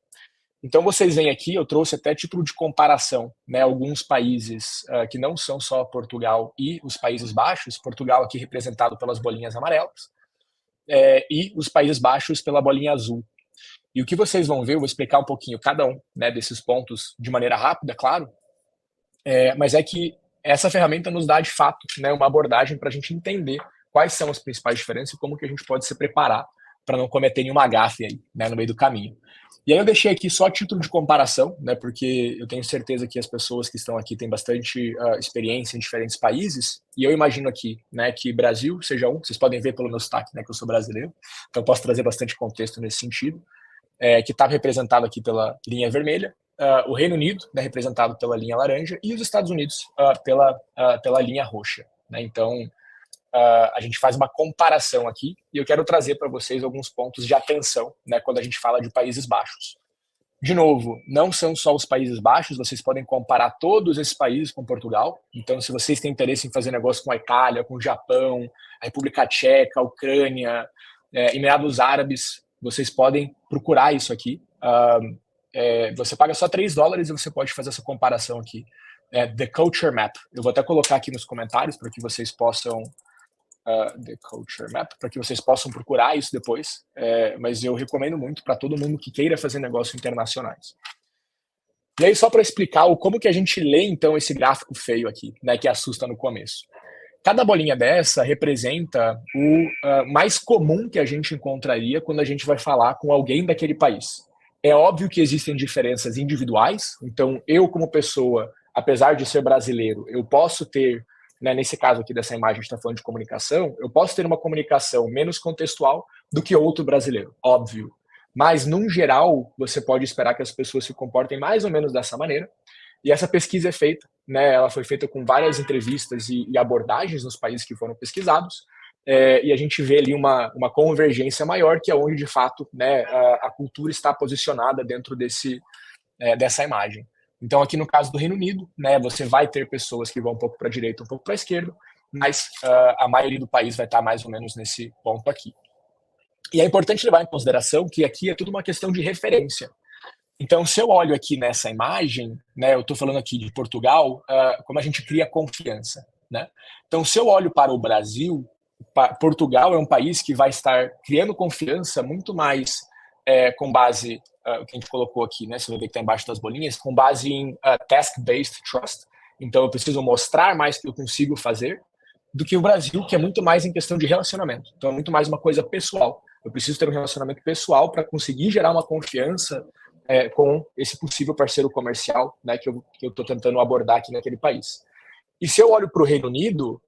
Então, vocês veem aqui, eu trouxe até título de comparação, né, alguns países que não são só Portugal e os Países Baixos, Portugal aqui representado pelas bolinhas amarelas, e os Países Baixos pela bolinha azul. E o que vocês vão ver, eu vou explicar um pouquinho cada um, né, desses pontos de maneira rápida, claro, mas é que essa ferramenta nos dá, de fato, né, uma abordagem para a gente entender quais são as principais diferenças e como que a gente pode se preparar para não cometer nenhuma gafe aí, né, no meio do caminho. E aí eu deixei aqui só título de comparação, né, porque eu tenho certeza que as pessoas que estão aqui têm bastante experiência em diferentes países, e eu imagino aqui, né, que Brasil seja um, vocês podem ver pelo meu sotaque, né, que eu sou brasileiro, então eu posso trazer bastante contexto nesse sentido, que está representado aqui pela linha vermelha, o Reino Unido, né, representado pela linha laranja, e os Estados Unidos pela linha roxa, né, então a gente faz uma comparação aqui e eu quero trazer para vocês alguns pontos de atenção, né, quando a gente fala de Países Baixos. De novo, não são só os Países Baixos, vocês podem comparar todos esses países com Portugal. Então, se vocês têm interesse em fazer negócio com a Itália, com o Japão, a República Tcheca, a Ucrânia, Emirados Árabes, vocês podem procurar isso aqui. Você paga só $3 e você pode fazer essa comparação aqui. The Culture Map. Eu vou até colocar aqui nos comentários para que vocês possam The Culture Map, para que vocês possam procurar isso depois, mas eu recomendo muito para todo mundo que queira fazer negócios internacionais. E aí, só para explicar como que a gente lê, então, esse gráfico feio aqui, né, que assusta no começo. Cada bolinha dessa representa o mais comum que a gente encontraria quando a gente vai falar com alguém daquele país. É óbvio que existem diferenças individuais, então eu, como pessoa, apesar de ser brasileiro, eu posso ter, né, nesse caso aqui dessa imagem, a gente está falando de comunicação, eu posso ter uma comunicação menos contextual do que outro brasileiro, óbvio. Mas, num geral, você pode esperar que as pessoas se comportem mais ou menos dessa maneira. E essa pesquisa é feita, né, ela foi feita com várias entrevistas e abordagens nos países que foram pesquisados, e a gente vê ali uma convergência maior, que é onde, de fato, né, a cultura está posicionada dentro dessa imagem. Então, aqui no caso do Reino Unido, né, você vai ter pessoas que vão um pouco para a direita, um pouco para a esquerda, mas a maioria do país vai estar mais ou menos nesse ponto aqui. E é importante levar em consideração que aqui é tudo uma questão de referência. Então, se eu olho aqui nessa imagem, né, eu estou falando aqui de Portugal, como a gente cria confiança, né? Então, se eu olho para o Brasil, Portugal é um país que vai estar criando confiança muito mais com base, o que a gente colocou aqui, né? Você vai ver que está embaixo das bolinhas, com base em task-based trust. Então, eu preciso mostrar mais que eu consigo fazer do que o Brasil, que é muito mais em questão de relacionamento. Então, é muito mais uma coisa pessoal. Eu preciso ter um relacionamento pessoal para conseguir gerar uma confiança com esse possível parceiro comercial, né, que eu estou tentando abordar aqui naquele país. E se eu olho para o Reino Unido,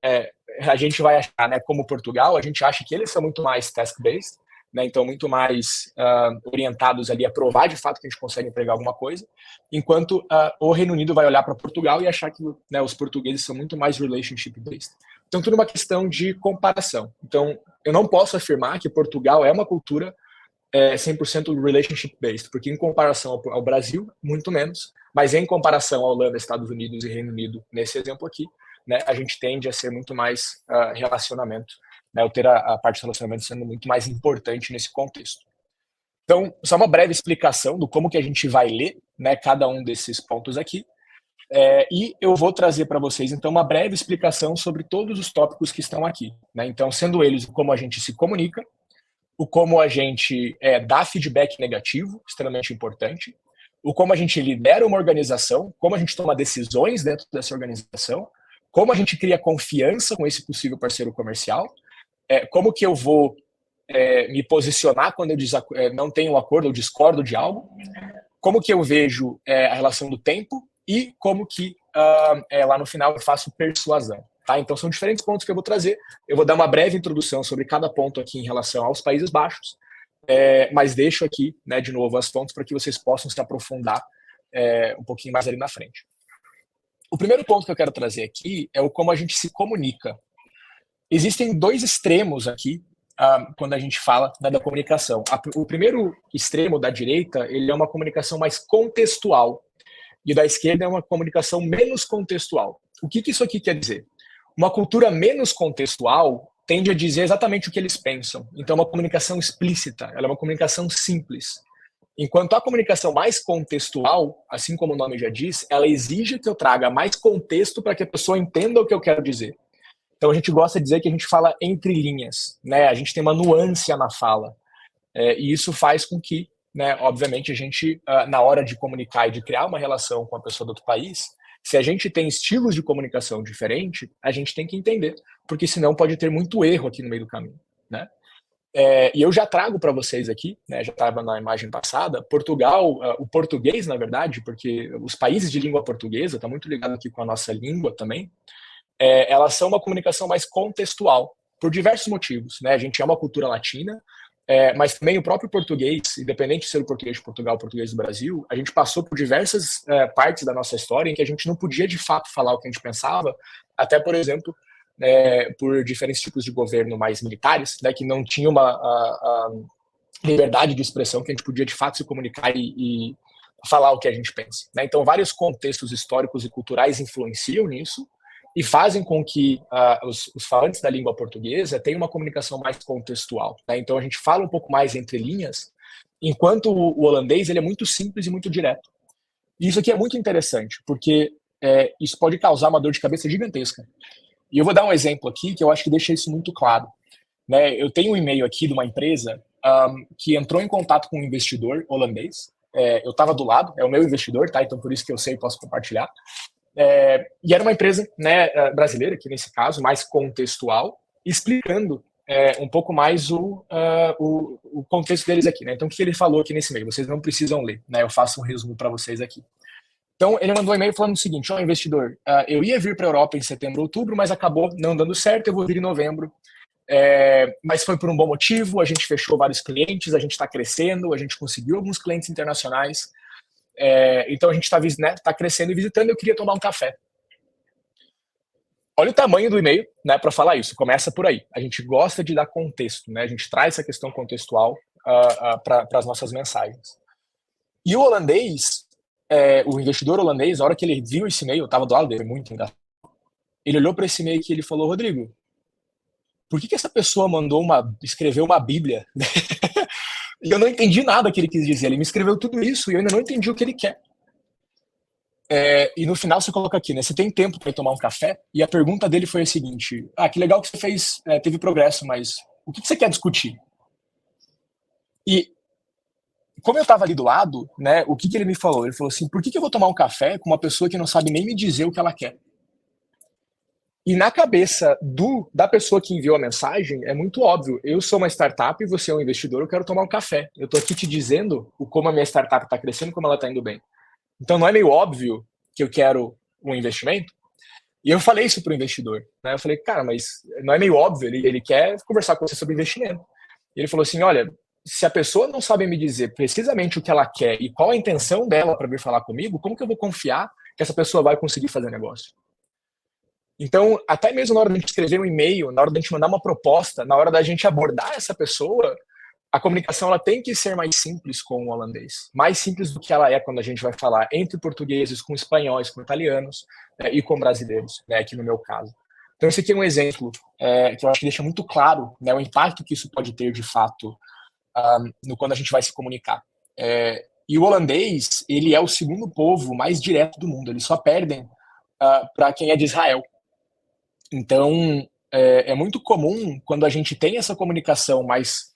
a gente vai achar, né, como Portugal, a gente acha que eles são muito mais task-based, né, então muito mais orientados ali a provar de fato que a gente consegue entregar alguma coisa, enquanto o Reino Unido vai olhar para Portugal e achar que, né, os portugueses são muito mais relationship-based. Então, tudo uma questão de comparação. Então, eu não posso afirmar que Portugal é uma cultura 100% relationship-based, porque em comparação ao Brasil, muito menos, mas em comparação à Holanda, Estados Unidos e Reino Unido, nesse exemplo aqui, né, a gente tende a ser muito mais relacionamento, né, ou ter a parte do relacionamento sendo muito mais importante nesse contexto. Então, só uma breve explicação do como que a gente vai ler, né, cada um desses pontos aqui, e eu vou trazer para vocês, então, uma breve explicação sobre todos os tópicos que estão aqui, né? Então, sendo eles como a gente se comunica, o como a gente dá feedback negativo, extremamente importante, o como a gente lidera uma organização, como a gente toma decisões dentro dessa organização, como a gente cria confiança com esse possível parceiro comercial, como que eu vou me posicionar quando eu não tenho um acordo ou discordo de algo, como que eu vejo a relação do tempo e como que lá no final eu faço persuasão. Tá? Então, são diferentes pontos que eu vou trazer. Eu vou dar uma breve introdução sobre cada ponto aqui em relação aos Países Baixos, mas deixo aqui, né, de novo, as fontes para que vocês possam se aprofundar um pouquinho mais ali na frente. O primeiro ponto que eu quero trazer aqui é o como a gente se comunica. Existem dois extremos aqui quando a gente fala da comunicação. O primeiro extremo da direita, ele é uma comunicação mais contextual, e da esquerda é uma comunicação menos contextual. O que isso aqui quer dizer? Uma cultura menos contextual tende a dizer exatamente o que eles pensam. Então, é uma comunicação explícita, ela é uma comunicação simples. Enquanto a comunicação mais contextual, assim como o nome já diz, ela exige que eu traga mais contexto para que a pessoa entenda o que eu quero dizer. Então, a gente gosta de dizer que a gente fala entre linhas, né? A gente tem uma nuance na fala. E isso faz com que, né, obviamente, a gente, na hora de comunicar e de criar uma relação com a pessoa do outro país, se a gente tem estilos de comunicação diferentes, a gente tem que entender, porque senão pode ter muito erro aqui no meio do caminho, né? E eu já trago para vocês aqui, né, já estava na imagem passada, Portugal, o português, na verdade, porque os países de língua portuguesa, está muito ligado aqui com a nossa língua também, elas são uma comunicação mais contextual, por diversos motivos, né? A gente é uma cultura latina, mas também o próprio português, independente de ser o português de Portugal ou o português do Brasil, a gente passou por diversas partes da nossa história em que a gente não podia de fato falar o que a gente pensava, até, por exemplo, por diferentes tipos de governo mais militares, né, que não tinham a liberdade de expressão, que a gente podia de fato se comunicar e falar o que a gente pensa, né? Então, vários contextos históricos e culturais influenciam nisso e fazem com que os falantes da língua portuguesa tenham uma comunicação mais contextual, né? Então, a gente fala um pouco mais entre linhas, enquanto o holandês ele é muito simples e muito direto. E isso aqui é muito interessante, porque isso pode causar uma dor de cabeça gigantesca. E eu vou dar um exemplo aqui que eu acho que deixa isso muito claro, né? Eu tenho um e-mail aqui de uma empresa que entrou em contato com um investidor holandês. Eu estava do lado, é o meu investidor, tá? Então por isso que eu sei e posso compartilhar. E era uma empresa, né, brasileira, que nesse caso, mais contextual, explicando um pouco mais o contexto deles aqui, né? Então o que ele falou aqui nesse e-mail? Vocês não precisam ler, né? Eu faço um resumo para vocês aqui. Então, ele mandou um e-mail falando o seguinte: ó, investidor, eu ia vir para a Europa em setembro, outubro, mas acabou não dando certo, eu vou vir em novembro. Mas foi por um bom motivo, a gente fechou vários clientes, a gente está crescendo, a gente conseguiu alguns clientes internacionais, então a gente está, né, crescendo e visitando, eu queria tomar um café. Olha o tamanho do e-mail, né, para falar isso, começa por aí. A gente gosta de dar contexto, né, a gente traz essa questão contextual para as nossas mensagens. E o holandês, o investidor holandês, na hora que ele viu esse e-mail, eu estava do lado dele, muito engraçado. Ele olhou para esse e-mail e ele falou: Rodrigo, por que essa pessoa escreveu uma Bíblia? E eu não entendi nada que ele quis dizer. Ele me escreveu tudo isso e eu ainda não entendi o que ele quer. E no final você coloca aqui, né? Você tem tempo para ir tomar um café? E a pergunta dele foi a seguinte: que legal que você fez, teve progresso, mas o que você quer discutir? E como eu estava ali do lado, né, o que ele me falou? Ele falou assim: por que eu vou tomar um café com uma pessoa que não sabe nem me dizer o que ela quer? E na cabeça da pessoa que enviou a mensagem, é muito óbvio. Eu sou uma startup e você é um investidor, eu quero tomar um café. Eu estou aqui te dizendo como a minha startup está crescendo, como ela está indo bem. Então não é meio óbvio que eu quero um investimento? E eu falei isso para o investidor, né? Eu falei: cara, mas não é meio óbvio, ele quer conversar com você sobre investimento. E ele falou assim: olha, se a pessoa não sabe me dizer precisamente o que ela quer e qual a intenção dela para vir falar comigo, como que eu vou confiar que essa pessoa vai conseguir fazer negócio? Então, até mesmo na hora de a gente escrever um e-mail, na hora de a gente mandar uma proposta, na hora da gente abordar essa pessoa, a comunicação ela tem que ser mais simples com o holandês. Mais simples do que ela é quando a gente vai falar entre portugueses, com espanhóis, com italianos, e com brasileiros, né, aqui no meu caso. Então, esse aqui é um exemplo que eu acho que deixa muito claro, né, o impacto que isso pode ter, de fato, quando a gente vai se comunicar. E o holandês, ele é o segundo povo mais direto do mundo. Eles só perdem para quem é de Israel. Então, é muito comum, quando a gente tem essa comunicação mais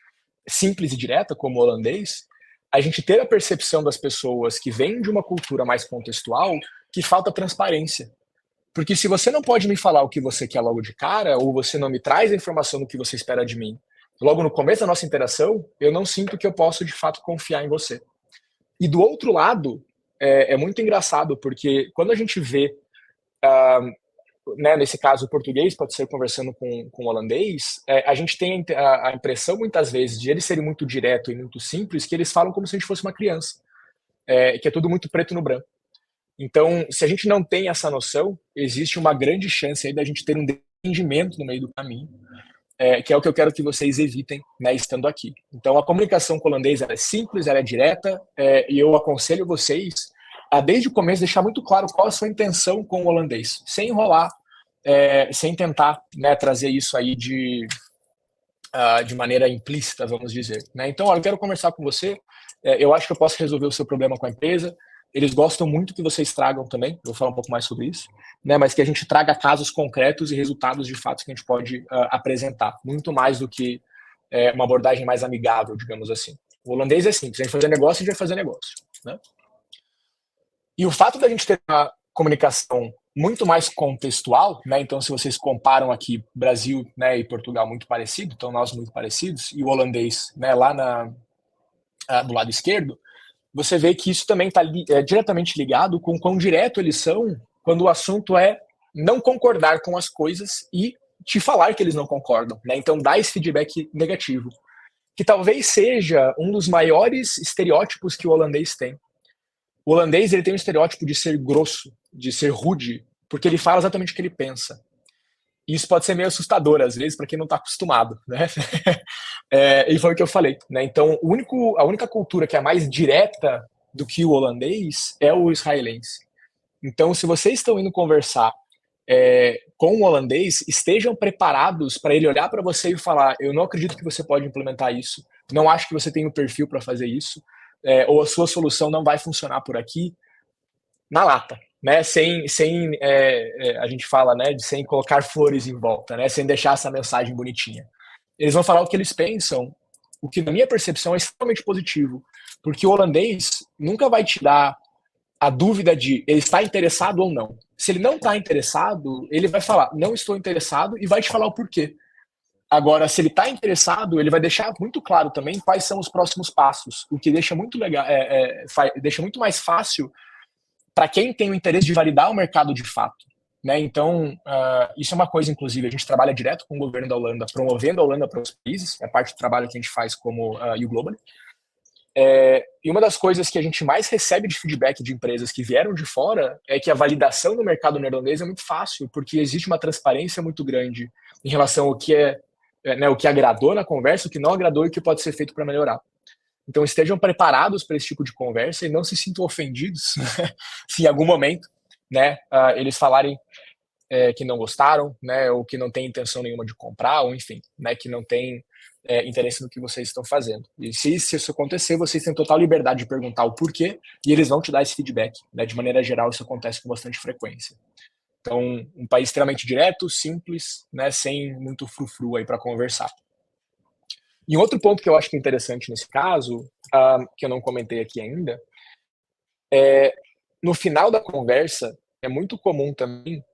simples e direta, como o holandês, a gente ter a percepção das pessoas que vêm de uma cultura mais contextual que falta transparência. Porque se você não pode me falar o que você quer logo de cara, ou você não me traz a informação do que você espera de mim, logo no começo da nossa interação, eu não sinto que eu posso, de fato, confiar em você. E do outro lado, é muito engraçado, porque quando a gente vê... né, nesse caso o português pode ser conversando com o holandês, a gente tem a impressão muitas vezes de eles serem muito direto e muito simples, que eles falam como se a gente fosse uma criança, que é tudo muito preto no branco. Então, se a gente não tem essa noção, existe uma grande chance aí da gente ter um entendimento no meio do caminho, que é o que eu quero que vocês evitem, né, estando aqui. Então, a comunicação com o holandês ela é simples, ela é direta, e eu aconselho vocês a, desde o começo, deixar muito claro qual a sua intenção com o holandês, sem enrolar, sem tentar, né, trazer isso aí de maneira implícita, vamos dizer, né? Então, olha, eu quero conversar com você, eu acho que eu posso resolver o seu problema com a empresa, eles gostam muito que vocês tragam também, eu vou falar um pouco mais sobre isso, né, mas que a gente traga casos concretos e resultados de fato que a gente pode apresentar, muito mais do que uma abordagem mais amigável, digamos assim. O holandês é simples, a gente fazer negócio, a gente vai fazer negócio, né? E o fato da gente ter uma comunicação muito mais contextual, né? Então, se vocês comparam aqui Brasil, né, e Portugal muito parecido, então nós muito parecidos, e o holandês, né, lá do lado esquerdo, você vê que isso também está diretamente ligado com quão direto eles são quando o assunto é não concordar com as coisas e te falar que eles não concordam, né? Então, dá esse feedback negativo, que talvez seja um dos maiores estereótipos que o holandês tem. O holandês, ele tem um estereótipo de ser grosso, de ser rude, porque ele fala exatamente o que ele pensa. E isso pode ser meio assustador, às vezes, para quem não está acostumado, né? E foi o que eu falei, né? Então, a única cultura que é mais direta do que o holandês é o israelense. Então, se vocês estão indo conversar com o holandês, estejam preparados para ele olhar para você e falar: eu não acredito que você pode implementar isso, não acho que você tem o perfil para fazer isso, ou a sua solução não vai funcionar por aqui, na lata, né? Sem a gente fala, né, de sem colocar flores em volta, né? Sem deixar essa mensagem bonitinha. Eles vão falar o que eles pensam, o que na minha percepção é extremamente positivo, porque o holandês nunca vai te dar a dúvida de ele está interessado ou não. Se ele não está interessado, ele vai falar, não estou interessado, e vai te falar o porquê. Agora, se ele está interessado, ele vai deixar muito claro também quais são os próximos passos, o que deixa muito legal, deixa muito mais fácil para quem tem o interesse de validar o mercado de fato, né? Então, isso é uma coisa, inclusive, a gente trabalha direto com o governo da Holanda, promovendo a Holanda para os países, é parte do trabalho que a gente faz como YouGlobally. E uma das coisas que a gente mais recebe de feedback de empresas que vieram de fora é que a validação no mercado neerlandês é muito fácil, porque existe uma transparência muito grande em relação ao que o que agradou na conversa, o que não agradou e o que pode ser feito para melhorar. Então, estejam preparados para esse tipo de conversa e não se sintam ofendidos se em algum momento, né, eles falarem que não gostaram, né, ou que não tem intenção nenhuma de comprar, ou enfim, né, que não tem interesse no que vocês estão fazendo. E se isso acontecer, vocês têm total liberdade de perguntar o porquê e eles vão te dar esse feedback, né? De maneira geral, isso acontece com bastante frequência. Então, um país extremamente direto, simples, né, sem muito frufru aí para conversar. E um outro ponto que eu acho que é interessante nesse caso, que eu não comentei aqui ainda, no final da conversa, é muito comum também,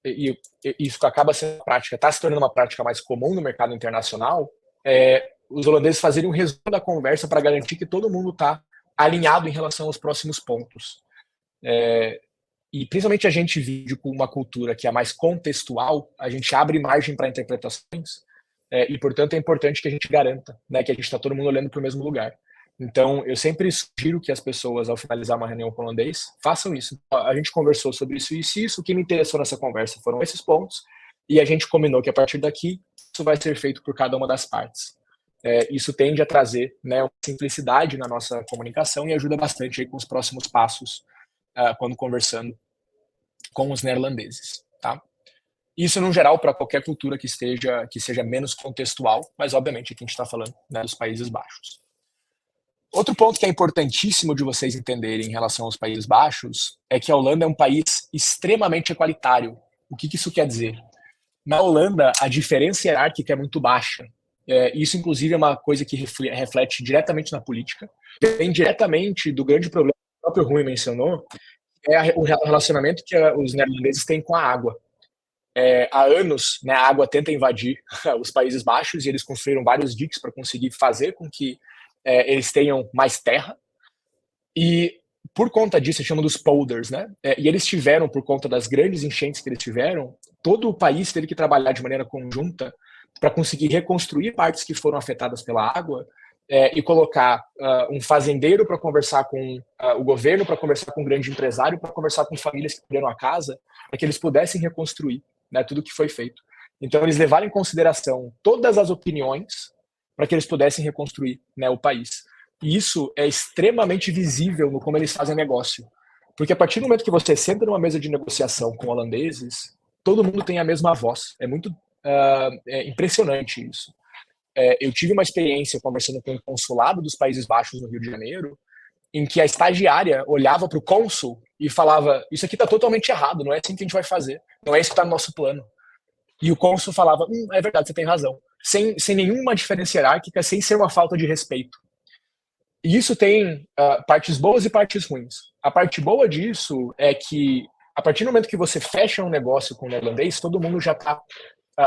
e isso acaba sendo uma prática, está se tornando uma prática mais comum no mercado internacional, os holandeses fazerem um resumo da conversa para garantir que todo mundo está alinhado em relação aos próximos pontos. E principalmente a gente vive com uma cultura que é mais contextual, a gente abre margem para interpretações, e portanto é importante que a gente garanta, né, que a gente está todo mundo olhando para o mesmo lugar. Então, eu sempre sugiro que as pessoas, ao finalizar uma reunião com o holandês, façam isso. A gente conversou sobre isso e isso. O que me interessou nessa conversa foram esses pontos. E a gente combinou que, a partir daqui, isso vai ser feito por cada uma das partes. Isso tende a trazer, né, uma simplicidade na nossa comunicação e ajuda bastante aí com os próximos passos quando conversando com os neerlandeses. Tá? Isso, no geral, para qualquer cultura que seja menos contextual, mas, obviamente, aqui a gente está falando, né, dos Países Baixos. Outro ponto que é importantíssimo de vocês entenderem em relação aos Países Baixos é que a Holanda é um país extremamente equalitário. O que isso quer dizer? Na Holanda, a diferença hierárquica é muito baixa. Isso, inclusive, é uma coisa que reflete diretamente na política. Vem diretamente do grande problema que o próprio Rui mencionou, o relacionamento que os neerlandeses têm com a água. Há anos, né, a água tenta invadir os Países Baixos e eles construíram vários diques para conseguir fazer com que eles tenham mais terra, e por conta disso, chamam dos polders, né? E eles tiveram, por conta das grandes enchentes que eles tiveram, todo o país teve que trabalhar de maneira conjunta para conseguir reconstruir partes que foram afetadas pela água e colocar um fazendeiro para conversar com o governo, para conversar com um grande empresário, para conversar com famílias que perderam a casa, para que eles pudessem reconstruir, né, tudo que foi feito. Então, eles levaram em consideração todas as opiniões para que eles pudessem reconstruir, né, o país. E isso é extremamente visível no como eles fazem negócio. Porque a partir do momento que você senta numa mesa de negociação com holandeses, todo mundo tem a mesma voz. É muito impressionante isso. Eu tive uma experiência conversando com o consulado dos Países Baixos no Rio de Janeiro, em que a estagiária olhava para o cônsul e falava: isso aqui está totalmente errado, não é assim que a gente vai fazer, não é isso que está no nosso plano. E o cônsul falava: é verdade, você tem razão. Sem nenhuma diferença hierárquica, sem ser uma falta de respeito. E isso tem partes boas e partes ruins. A parte boa disso é que, a partir do momento que você fecha um negócio com o neerlandês, todo mundo já está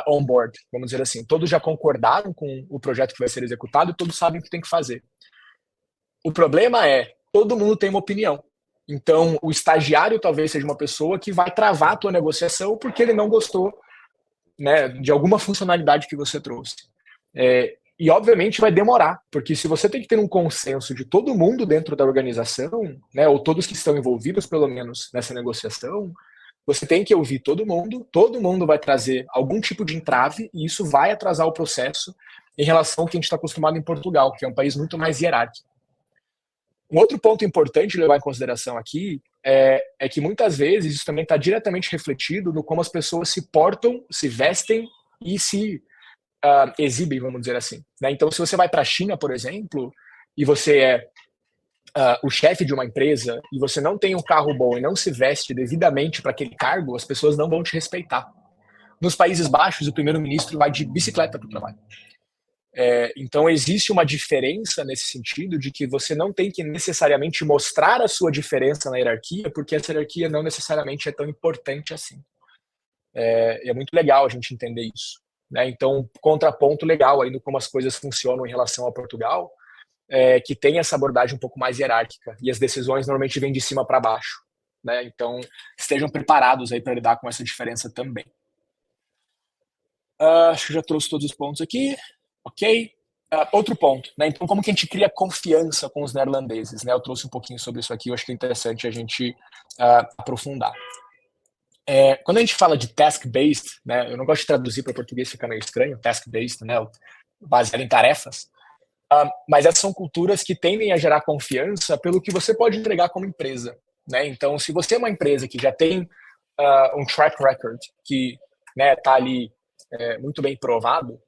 on board, vamos dizer assim. Todos já concordaram com o projeto que vai ser executado e todos sabem o que tem que fazer. O problema é, todo mundo tem uma opinião. Então, o estagiário talvez seja uma pessoa que vai travar a tua negociação porque ele não gostou, né, de alguma funcionalidade que você trouxe. E, obviamente, vai demorar, porque se você tem que ter um consenso de todo mundo dentro da organização, né, ou todos que estão envolvidos, pelo menos, nessa negociação, você tem que ouvir todo mundo vai trazer algum tipo de entrave, e isso vai atrasar o processo em relação ao que a gente está acostumado em Portugal, que é um país muito mais hierárquico. Um outro ponto importante de levar em consideração aqui é que muitas vezes isso também está diretamente refletido no como as pessoas se portam, se vestem e se exibem, vamos dizer assim. Né? Então, se você vai para a China, por exemplo, e você é o chefe de uma empresa e você não tem um carro bom e não se veste devidamente para aquele cargo, as pessoas não vão te respeitar. Nos Países Baixos, o primeiro-ministro vai de bicicleta para o trabalho. Então, existe uma diferença nesse sentido de que você não tem que necessariamente mostrar a sua diferença na hierarquia, porque essa hierarquia não necessariamente é tão importante assim. É muito legal a gente entender isso. Né? Então, contraponto legal aí no como as coisas funcionam em relação a Portugal, que tem essa abordagem um pouco mais hierárquica, e as decisões normalmente vêm de cima para baixo. Né? Então, estejam preparados aí para lidar com essa diferença também. Acho que já trouxe todos os pontos aqui. Ok? Outro ponto, né? Então, como que a gente cria confiança com os neerlandeses? Né? Eu trouxe um pouquinho sobre isso aqui, eu acho que é interessante a gente aprofundar. Quando a gente fala de task-based, né? Eu não gosto de traduzir para português, fica meio estranho, task-based, né? Baseado em tarefas, mas essas são culturas que tendem a gerar confiança pelo que você pode entregar como empresa. Né? Então, se você é uma empresa que já tem um track record, que está ali muito bem provado,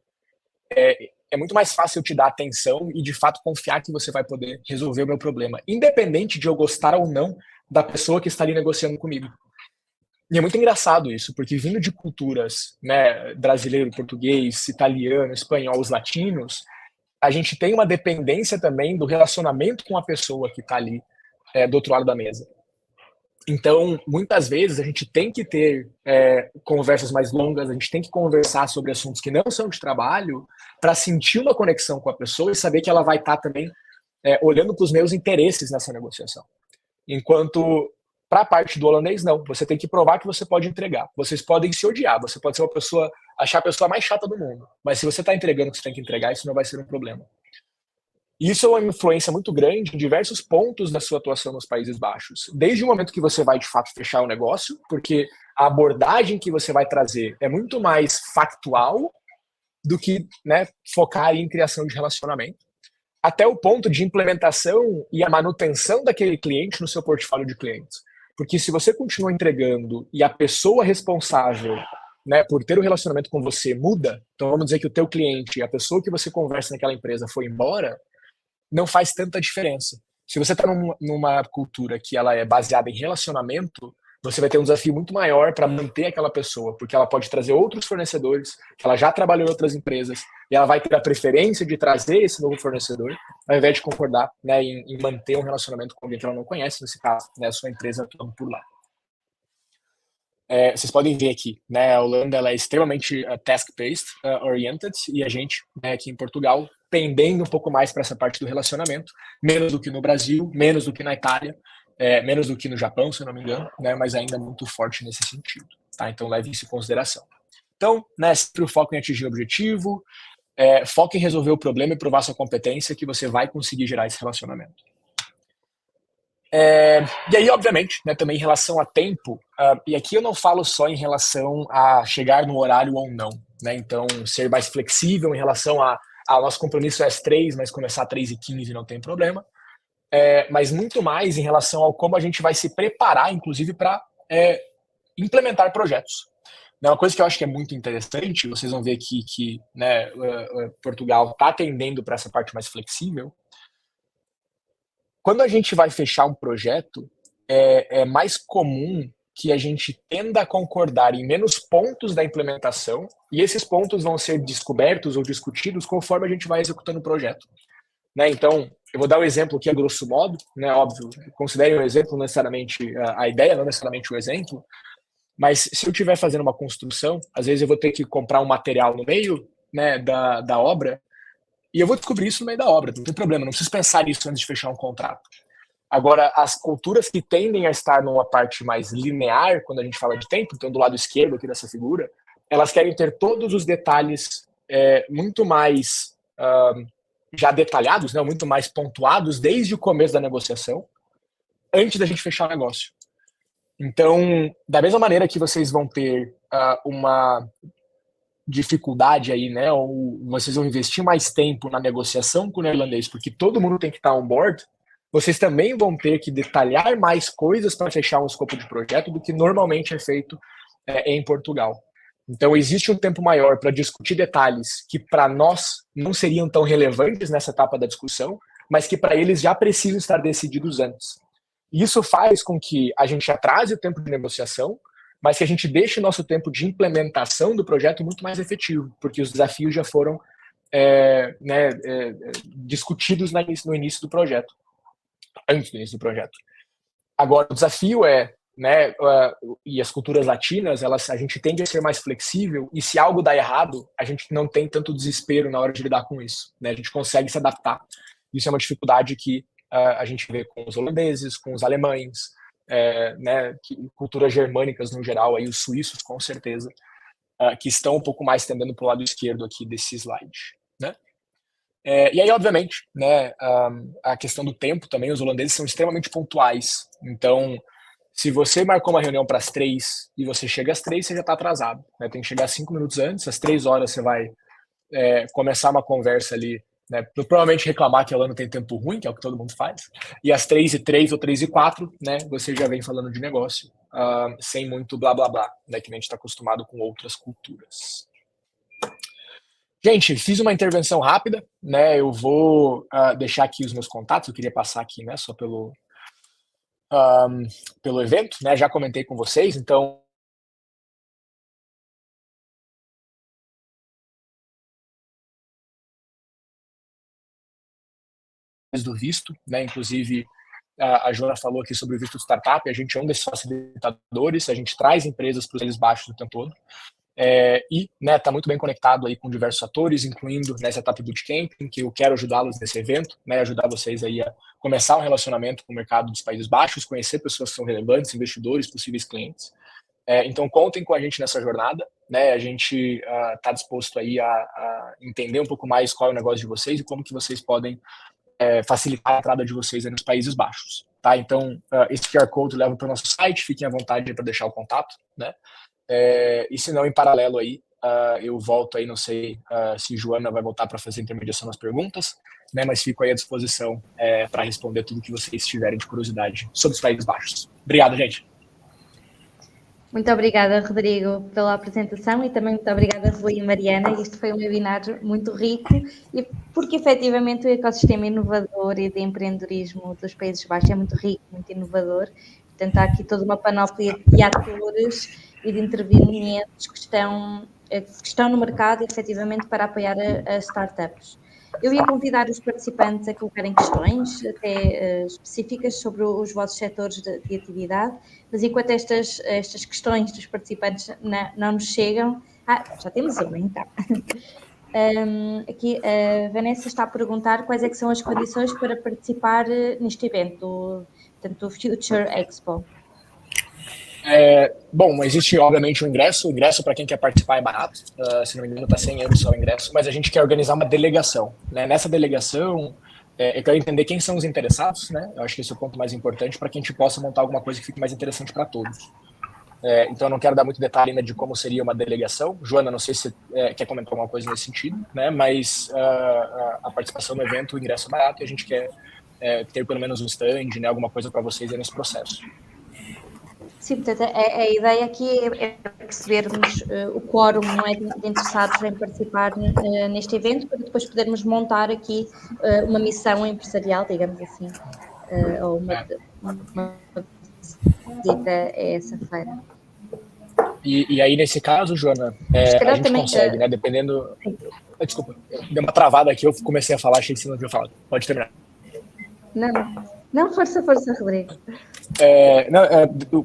é muito mais fácil eu te dar atenção e, de fato, confiar que você vai poder resolver o meu problema, independente de eu gostar ou não da pessoa que está ali negociando comigo. E é muito engraçado isso, porque vindo de culturas, né, brasileiro, português, italiano, espanhol, os latinos, a gente tem uma dependência também do relacionamento com a pessoa que está ali do outro lado da mesa. Então, muitas vezes, a gente tem que ter conversas mais longas, a gente tem que conversar sobre assuntos que não são de trabalho para sentir uma conexão com a pessoa e saber que ela vai estar também olhando para os meus interesses nessa negociação. Enquanto, para a parte do holandês, não. Você tem que provar que você pode entregar. Vocês podem se odiar, você pode ser uma pessoa, achar a pessoa mais chata do mundo, mas se você está entregando o que você tem que entregar, isso não vai ser um problema. Isso é uma influência muito grande em diversos pontos da sua atuação nos Países Baixos. Desde o momento que você vai, de fato, fechar o negócio, porque a abordagem que você vai trazer é muito mais factual do que, né, focar em criação de relacionamento, até o ponto de implementação e a manutenção daquele cliente no seu portfólio de clientes. Porque se você continua entregando e a pessoa responsável, né, por ter o relacionamento com você muda, então vamos dizer que o teu cliente, a pessoa que você conversa naquela empresa foi embora, não faz tanta diferença. Se você está numa cultura que ela é baseada em relacionamento, você vai ter um desafio muito maior para manter aquela pessoa, porque ela pode trazer outros fornecedores, que ela já trabalhou em outras empresas, e ela vai ter a preferência de trazer esse novo fornecedor, ao invés de concordar, né, em manter um relacionamento com alguém que ela não conhece, nesse caso, né, a sua empresa atuando por lá. Vocês podem ver aqui, né, a Holanda ela é extremamente task-based oriented, e a gente, né, aqui em Portugal, pendendo um pouco mais para essa parte do relacionamento, menos do que no Brasil, menos do que na Itália, menos do que no Japão, se eu não me engano, né, mas ainda muito forte nesse sentido. Tá? Então, leve isso em consideração. Então, né, sempre o foco em atingir o objetivo, foco em resolver o problema e provar sua competência, que você vai conseguir gerar esse relacionamento. E aí, obviamente, né, também em relação a tempo, e aqui eu não falo só em relação a chegar no horário ou não, né, então ser mais flexível em relação a nosso compromisso é às 3, mas começar às 3h15 não tem problema, mas muito mais em relação ao como a gente vai se preparar, inclusive, para implementar projetos. Uma coisa que eu acho que é muito interessante, vocês vão ver aqui que, né, Portugal está tendendo para essa parte mais flexível. Quando a gente vai fechar um projeto, é mais comum que a gente tenda a concordar em menos pontos da implementação, e esses pontos vão ser descobertos ou discutidos conforme a gente vai executando o projeto. Né? Então, eu vou dar um exemplo aqui a grosso modo, né? Óbvio, considerem um exemplo, não necessariamente a ideia, não necessariamente o exemplo, mas se eu estiver fazendo uma construção, às vezes eu vou ter que comprar um material no meio, né, da obra, e eu vou descobrir isso no meio da obra, não tem problema, não preciso pensar nisso antes de fechar um contrato. Agora, as culturas que tendem a estar numa parte mais linear, quando a gente fala de tempo, então do lado esquerdo aqui dessa figura, elas querem ter todos os detalhes muito mais já detalhados, né, muito mais pontuados desde o começo da negociação, antes da gente fechar o negócio. Então, da mesma maneira que vocês vão ter uma dificuldade aí, né, ou vocês vão investir mais tempo na negociação com o neerlandês, porque todo mundo tem que estar on board, vocês também vão ter que detalhar mais coisas para fechar um escopo de projeto do que normalmente é feito em Portugal. Então, existe um tempo maior para discutir detalhes que para nós não seriam tão relevantes nessa etapa da discussão, mas que para eles já precisam estar decididos antes. Isso faz com que a gente atrase o tempo de negociação, mas que a gente deixe o nosso tempo de implementação do projeto muito mais efetivo, porque os desafios já foram discutidos no início do projeto, antes do início do projeto. Agora, o desafio e as culturas latinas, a gente tende a ser mais flexível, e se algo dá errado, a gente não tem tanto desespero na hora de lidar com isso, né? A gente consegue se adaptar. Isso é uma dificuldade que a gente vê com os holandeses, com os alemães, culturas germânicas no geral, aí os suíços com certeza, que estão um pouco mais tendendo para o lado esquerdo aqui desse slide, né? E aí, obviamente, né, a questão do tempo também, os holandeses são extremamente pontuais. Então, se você marcou uma reunião para as 3 e você chega às 3, você já está atrasado, né? Tem que chegar 5 minutos antes, às 3 horas você vai começar uma conversa ali, né? Provavelmente reclamar que ela não tem tempo ruim, que é o que todo mundo faz, e às 3h03 ou 3h04, né, você já vem falando de negócio, sem muito blá blá blá, né, que a gente está acostumado com outras culturas. Gente, fiz uma intervenção rápida, né? Eu vou deixar aqui os meus contatos, eu queria passar aqui, né, só pelo evento, né? Já comentei com vocês, então do visto, né? Inclusive a Joana falou aqui sobre o visto de startup, a gente é um desses facilitadores, a gente traz empresas para os Países Baixos o tempo todo, e está muito bem conectado aí com diversos atores, incluindo nessa Startup Bootcamp, em que eu quero ajudá-los nesse evento, né, ajudar vocês aí a começar um relacionamento com o mercado dos Países Baixos, conhecer pessoas que são relevantes, investidores, possíveis clientes. Então contem com a gente nessa jornada, né? A gente está disposto aí a entender um pouco mais qual é o negócio de vocês e como que vocês podem facilitar a entrada de vocês aí nos Países Baixos, tá? Então, esse QR Code leva para o nosso site, fiquem à vontade para deixar o contato, né? E se não, em paralelo aí, eu volto aí, não sei se Joana vai voltar para fazer intermediação nas perguntas, né? Mas fico aí à disposição para responder tudo que vocês tiverem de curiosidade sobre os Países Baixos. Obrigado, gente. Muito obrigada, Rodrigo, pela apresentação e também muito obrigada, Rui e Mariana. Isto foi um webinar muito rico e porque efetivamente o ecossistema inovador e de empreendedorismo dos Países Baixos é muito rico, muito inovador. Portanto, há aqui toda uma panóplia de atores e de intervenientes que estão no mercado efetivamente para apoiar as startups. Eu ia convidar os participantes a colocarem questões até específicas sobre os vossos setores de atividade, mas enquanto estas questões dos participantes não nos chegam... já temos uma, então. Aqui a Vanessa está a perguntar quais é que são as condições para participar neste evento, portanto, o Future Expo. Bom, existe obviamente o ingresso para quem quer participar é barato, se não me engano está 100 euros só o ingresso, mas a gente quer organizar uma delegação, né? Nessa delegação eu quero entender quem são os interessados, né? Eu acho que esse é o ponto mais importante para que a gente possa montar alguma coisa que fique mais interessante para todos. Então eu não quero dar muito detalhe ainda de como seria uma delegação. Joana, não sei se você quer comentar alguma coisa nesse sentido, né? Mas a participação no evento, o ingresso é barato e a gente quer ter pelo menos um stand, né? Alguma coisa para vocês aí nesse processo. Sim, portanto, a ideia aqui é percebermos o quórum, não é, de interessados em participar neste evento, para depois podermos montar aqui uma missão empresarial, digamos assim, ou uma visita a essa feira. E aí, nesse caso, Joana, a gente também consegue, né? Dependendo... Desculpa, deu uma travada aqui, eu comecei a falar, achei que você não tinha falado. Pode terminar. Não, força, Rodrigo.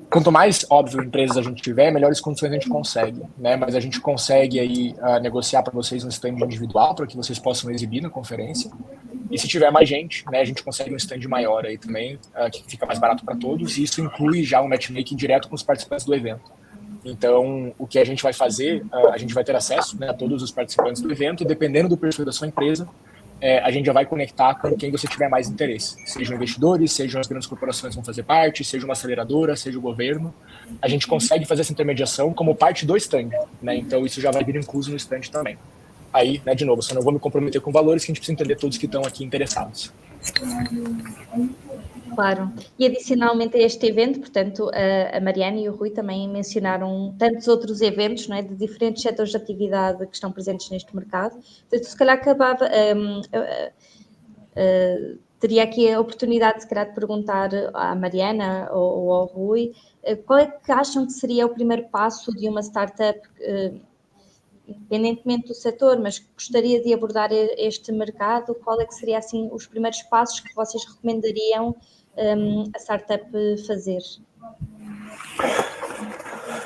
Quanto mais, óbvio, empresas a gente tiver, melhores condições a gente consegue, né? Mas a gente consegue aí negociar para vocês um stand individual para que vocês possam exibir na conferência. E se tiver mais gente, né, a gente consegue um stand maior aí também, que fica mais barato para todos. E isso inclui já um matchmaking direto com os participantes do evento. Então, o que a gente vai fazer, a gente vai ter acesso, né, a todos os participantes do evento, e dependendo do perfil da sua empresa, a gente já vai conectar com quem você tiver mais interesse. Sejam investidores, sejam as grandes corporações que vão fazer parte, seja uma aceleradora, seja o governo. A gente consegue fazer essa intermediação como parte do stand, né? Então, isso já vai vir incluso no stand também. Aí, né, de novo, só não vou me comprometer com valores, que a gente precisa entender todos que estão aqui interessados. Claro. E adicionalmente a este evento, portanto, a Mariana e o Rui também mencionaram tantos outros eventos, não é, de diferentes setores de atividade que estão presentes neste mercado. Portanto, se calhar teria aqui a oportunidade, se calhar, de perguntar à Mariana ou ao Rui qual é que acham que seria o primeiro passo de uma startup, independentemente do setor, mas gostaria de abordar este mercado. Qual é que seria, assim, os primeiros passos que vocês recomendariam a startup fazer?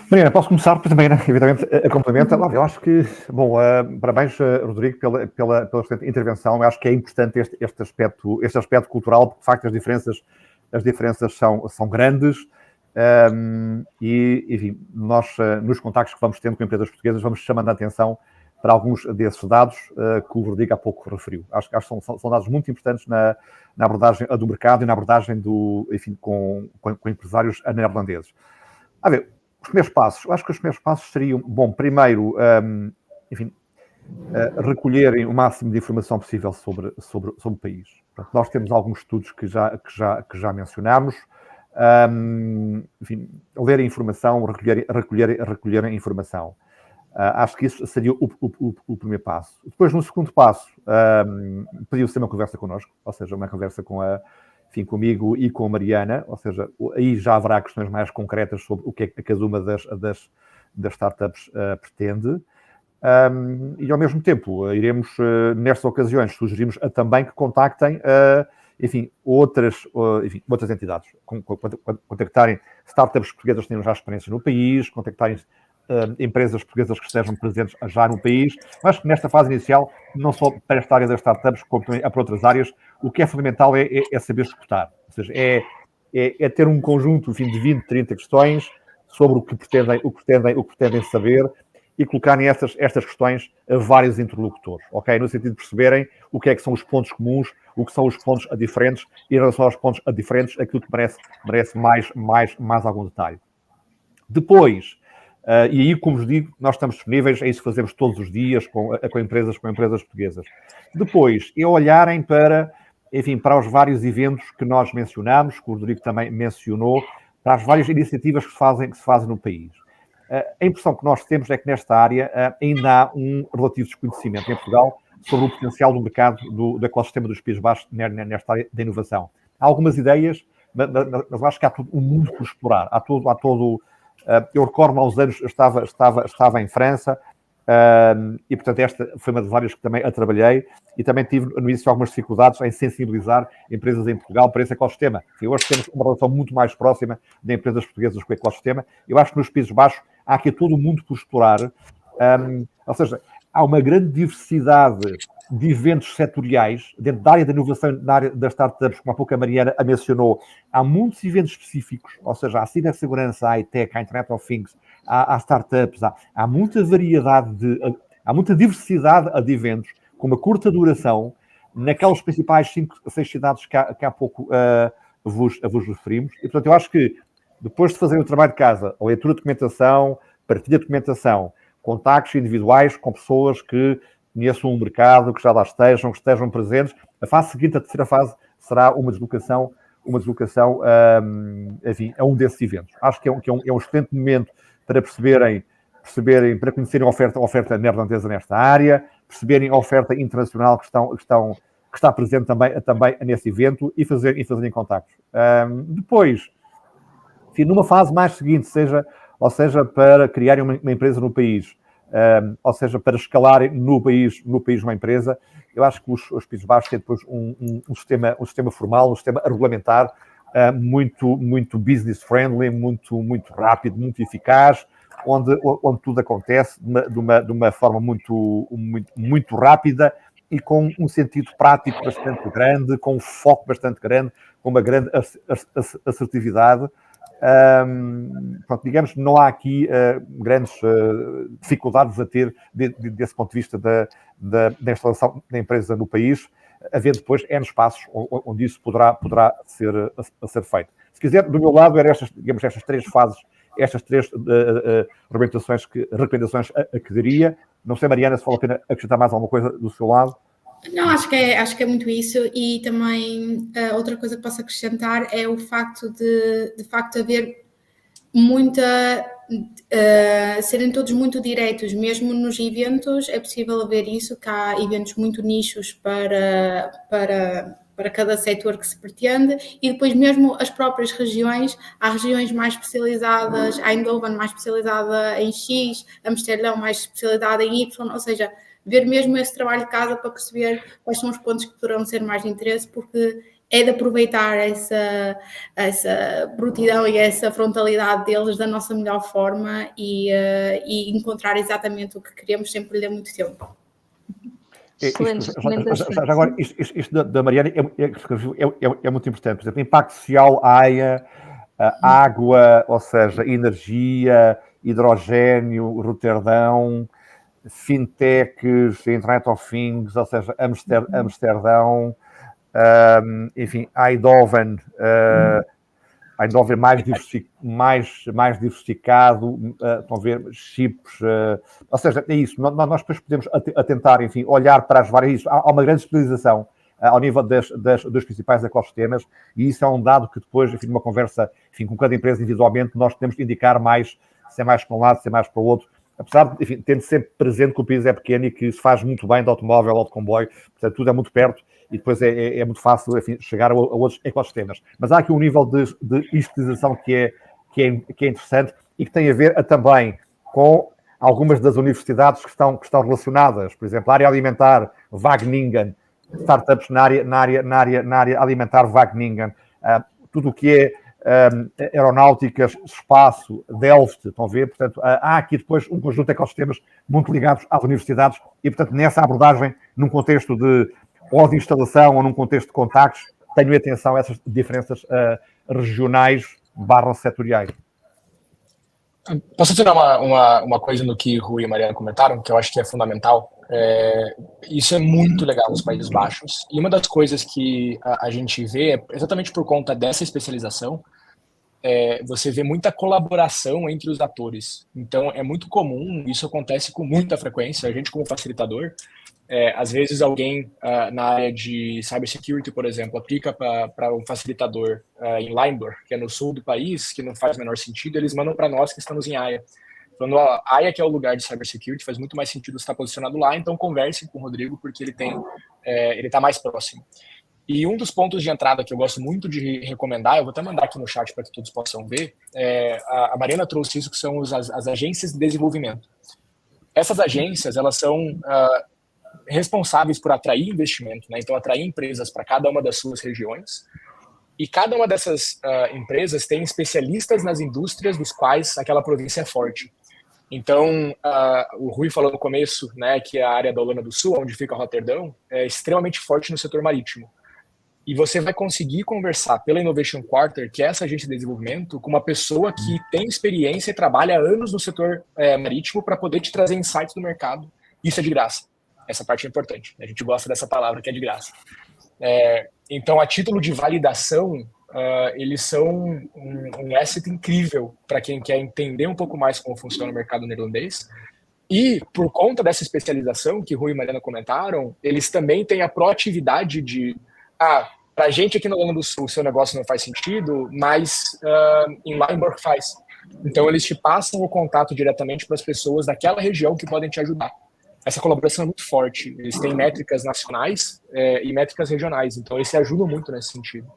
Mariana, posso começar também, né, evidentemente, a complementa. Eu acho que, bom, parabéns, Rodrigo, pela excelente intervenção. Eu acho que é importante este aspecto cultural, porque, de facto, as diferenças são grandes. E, enfim, nós, nos contactos que vamos tendo com empresas portuguesas, vamos chamando a atenção para alguns desses dados que o Rodrigo há pouco referiu. Acho que são dados muito importantes na abordagem do mercado e na abordagem com empresários neerlandeses. A ver, os primeiros passos. Eu acho que os primeiros passos seriam, bom, primeiro, recolherem o máximo de informação possível sobre o país. Portanto, nós temos alguns estudos que já mencionámos. Lerem informação, recolherem informação. Acho que isso seria o primeiro passo. Depois, no segundo passo, pediu-se uma conversa connosco, ou seja, uma conversa comigo e com a Mariana, ou seja, aí já haverá questões mais concretas sobre o que é que cada uma das startups pretende. E, ao mesmo tempo, iremos, nestas ocasiões, sugerimos também que contactem outras entidades, contactarem startups portuguesas que tenham já experiência no país, contactarem empresas portuguesas que estejam presentes já no país, mas que nesta fase inicial, não só para esta área das startups, como também para outras áreas, o que é fundamental é saber escutar. Ou seja, é ter um conjunto de 20, 30 questões sobre o que pretendem saber e colocarem estas questões a vários interlocutores, ok? No sentido de perceberem o que é que são os pontos comuns, o que são os pontos diferentes, e em relação aos pontos diferentes, aquilo que merece mais algum detalhe. Depois, e aí, como vos digo, nós estamos disponíveis, é isso que fazemos todos os dias com empresas portuguesas. Depois, é olharem para os vários eventos que nós mencionamos, que o Rodrigo também mencionou, para as várias iniciativas que se fazem no país. A impressão que nós temos é que nesta área ainda há um relativo desconhecimento em Portugal sobre o potencial do mercado do ecossistema dos Países Baixos nesta área da inovação. Há algumas ideias, mas acho que há todo um mundo por explorar. Há todo eu recordo-me há uns anos, eu estava em França, e, portanto, esta foi uma das áreas que também a trabalhei, e também tive, no início, algumas dificuldades em sensibilizar empresas em Portugal para esse ecossistema. Hoje temos uma relação muito mais próxima de empresas portuguesas com o ecossistema. Eu acho que nos Países Baixos há aqui todo o mundo por explorar, ou seja, há uma grande diversidade de eventos setoriais dentro da área da inovação, na área das startups, como há pouco a Mariana a mencionou. Há muitos eventos específicos, ou seja, há cibersegurança, há high-tech, há Internet of Things, há startups, há muita variedade, há muita diversidade de eventos com uma curta duração naquelas principais 5 ou 6 cidades que há pouco vos referimos. E, portanto, eu acho que depois de fazer o trabalho de casa, a leitura de documentação, partilha de documentação, contactos individuais com pessoas que conheçam o mercado, que já lá estejam presentes, a fase seguinte, a terceira fase, será uma deslocação deslocação enfim, a um desses eventos. Acho que é um excelente momento para perceberem, para conhecerem a oferta neerlandesa nesta área, perceberem a oferta internacional que está presente também nesse evento e fazerem contactos. Depois, enfim, numa fase mais seguinte, ou seja, para criarem uma empresa no país, ou seja, para escalarem no país uma empresa, eu acho que os Países Baixos têm depois um sistema formal, um sistema regulamentar muito business friendly, muito rápido, muito eficaz, onde tudo acontece de uma forma muito rápida e com um sentido prático bastante grande, com um foco bastante grande, com uma grande assertividade. Pronto, digamos que não há aqui grandes dificuldades a ter desse ponto de vista da instalação da empresa no país, havendo depois N espaços onde isso poderá ser feito. Se quiser, do meu lado, eram estas três fases, estas três recomendações a que daria. Não sei, Mariana, se vale a pena acrescentar mais alguma coisa do seu lado. Não, acho que é muito isso, e também outra coisa que posso acrescentar é o facto de facto haver serem todos muito diretos, mesmo nos eventos é possível haver isso, que há eventos muito nichos para cada setor que se pretende, e depois mesmo as próprias regiões, há regiões mais especializadas, a Eindhoven mais especializada em X, Amsterdão mais especializada em Y, ou seja, ver mesmo esse trabalho de casa para perceber quais são os pontos que poderão ser mais de interesse, porque é de aproveitar essa brutidão e essa frontalidade deles da nossa melhor forma e encontrar exatamente o que queremos sem perder muito tempo. Agora, isto da Mariana é muito importante. Por exemplo, impacto social, AIA, água, ou seja, energia, hidrogênio, Roterdão, fintechs, Internet of Things, ou seja, Amsterdão, enfim, Eindhoven mais diversificado, estão a ver, chips, ou seja, é isso, nós depois podemos tentar, enfim, olhar para as várias, há uma grande especialização ao nível dos principais ecossistemas, e isso é um dado que depois, enfim, numa conversa, enfim, com cada empresa individualmente, nós temos que indicar mais, se é mais para um lado, se é mais para o outro, apesar de, enfim, tendo sempre presente que o país é pequeno e que se faz muito bem de automóvel ou de comboio, portanto, tudo é muito perto e depois é muito fácil, enfim, chegar a outros ecossistemas. Mas há aqui um nível de especialização que é interessante e que tem a ver também com algumas das universidades que estão relacionadas, por exemplo, a área alimentar, Wageningen, startups na área alimentar, Wageningen, tudo o que é aeronáuticas, espaço, Delft, estão a ver? Portanto, há aqui depois um conjunto de ecossistemas muito ligados às universidades e, portanto, nessa abordagem, num contexto ou de instalação ou num contexto de contactos, tenho atenção a essas diferenças regionais / setoriais. Posso adicionar uma coisa no que Rui e Mariana comentaram, que eu acho que é fundamental? Isso é muito legal nos Países Baixos, e uma das coisas que a gente vê é exatamente por conta dessa especialização, você vê muita colaboração entre os atores. Então, é muito comum, isso acontece com muita frequência, a gente como facilitador, às vezes alguém na área de cybersecurity, por exemplo, aplica para um facilitador em Limburg, que é no sul do país, que não faz o menor sentido, eles mandam para nós que estamos em AIA. Falando, AIA, que é o lugar de cybersecurity, faz muito mais sentido estar posicionado lá, então conversem com o Rodrigo, porque ele está mais próximo. E um dos pontos de entrada que eu gosto muito de recomendar, eu vou até mandar aqui no chat para que todos possam ver, a Mariana trouxe isso, que são as agências de desenvolvimento. Essas agências, elas são responsáveis por atrair investimento, né? Então atrair empresas para cada uma das suas regiões, e cada uma dessas empresas tem especialistas nas indústrias dos quais aquela província é forte. Então, o Rui falou no começo, né, que a área da Holanda do Sul, onde fica Roterdão, é extremamente forte no setor marítimo. E você vai conseguir conversar pela Innovation Quarter, que é essa agência de desenvolvimento, com uma pessoa que tem experiência e trabalha há anos no setor marítimo para poder te trazer insights do mercado. Isso é de graça. Essa parte é importante. A gente gosta dessa palavra, que é de graça. Então, a título de validação, eles são um asset incrível para quem quer entender um pouco mais como funciona o mercado neerlandês. E, por conta dessa especialização que Rui e Mariana comentaram, eles também têm a proatividade de Para a gente aqui no Rio Grande do Sul, o seu negócio não faz sentido, mas em Limburg faz. Então, eles te passam o contato diretamente para as pessoas daquela região que podem te ajudar. Essa colaboração é muito forte. Eles têm métricas nacionais e métricas regionais, então eles se ajudam muito nesse sentido.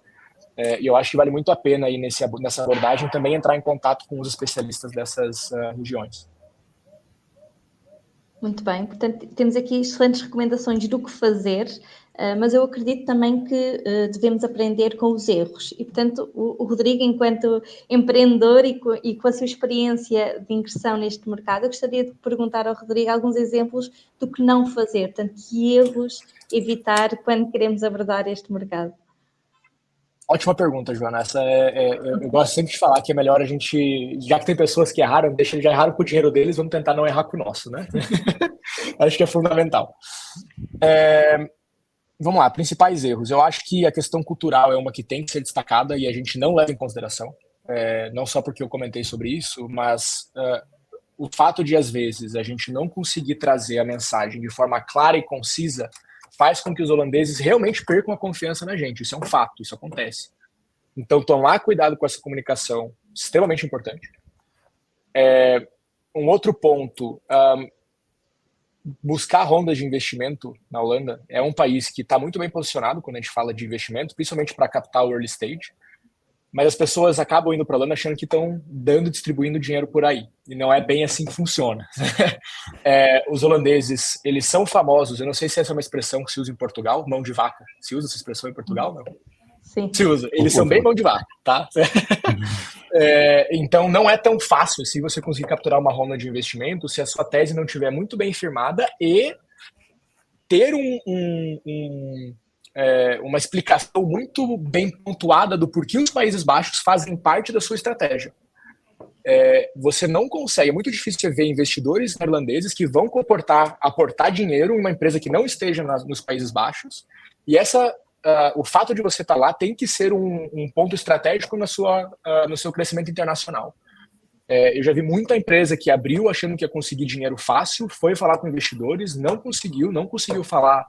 E eu acho que vale muito a pena aí nessa abordagem também entrar em contato com os especialistas dessas regiões. Muito bem, portanto, temos aqui excelentes recomendações do que fazer, mas eu acredito também que devemos aprender com os erros. E, portanto, o Rodrigo, enquanto empreendedor e com a sua experiência de ingressão neste mercado, eu gostaria de perguntar ao Rodrigo alguns exemplos do que não fazer, portanto, que erros evitar quando queremos abordar este mercado. Ótima pergunta, Joana. Eu gosto sempre de falar que é melhor a gente, já que tem pessoas que erraram, já erraram com o dinheiro deles, vamos tentar não errar com o nosso, né? Acho que é fundamental. Vamos lá, principais erros. Eu acho que a questão cultural é uma que tem que ser destacada e a gente não leva em consideração. Não só porque eu comentei sobre isso, mas o fato de, às vezes, a gente não conseguir trazer a mensagem de forma clara e concisa faz com que os holandeses realmente percam a confiança na gente. Isso é um fato, isso acontece. Então, tomar cuidado com essa comunicação, extremamente importante. Um outro ponto, buscar rondas de investimento na Holanda. É um país que está muito bem posicionado quando a gente fala de investimento, principalmente para capital early stage, mas as pessoas acabam indo para a Holanda achando que estão distribuindo dinheiro por aí, e não é bem assim que funciona. Os holandeses, eles são famosos, eu não sei se essa é uma expressão que se usa em Portugal, mão de vaca. Se usa essa expressão em Portugal? Não. Sim. Se usa. Eles são bem mão de vaca, tá? Então, não é tão fácil se você conseguir capturar uma ronda de investimento se a sua tese não estiver muito bem firmada e ter uma explicação muito bem pontuada do porquê os Países Baixos fazem parte da sua estratégia. Você não consegue, é muito difícil ver investidores neerlandeses que vão aportar dinheiro em uma empresa que não esteja nos Países Baixos, e o fato de você estar lá tem que ser um ponto estratégico no seu crescimento internacional. Eu já vi muita empresa que abriu achando que ia conseguir dinheiro fácil, foi falar com investidores, não conseguiu falar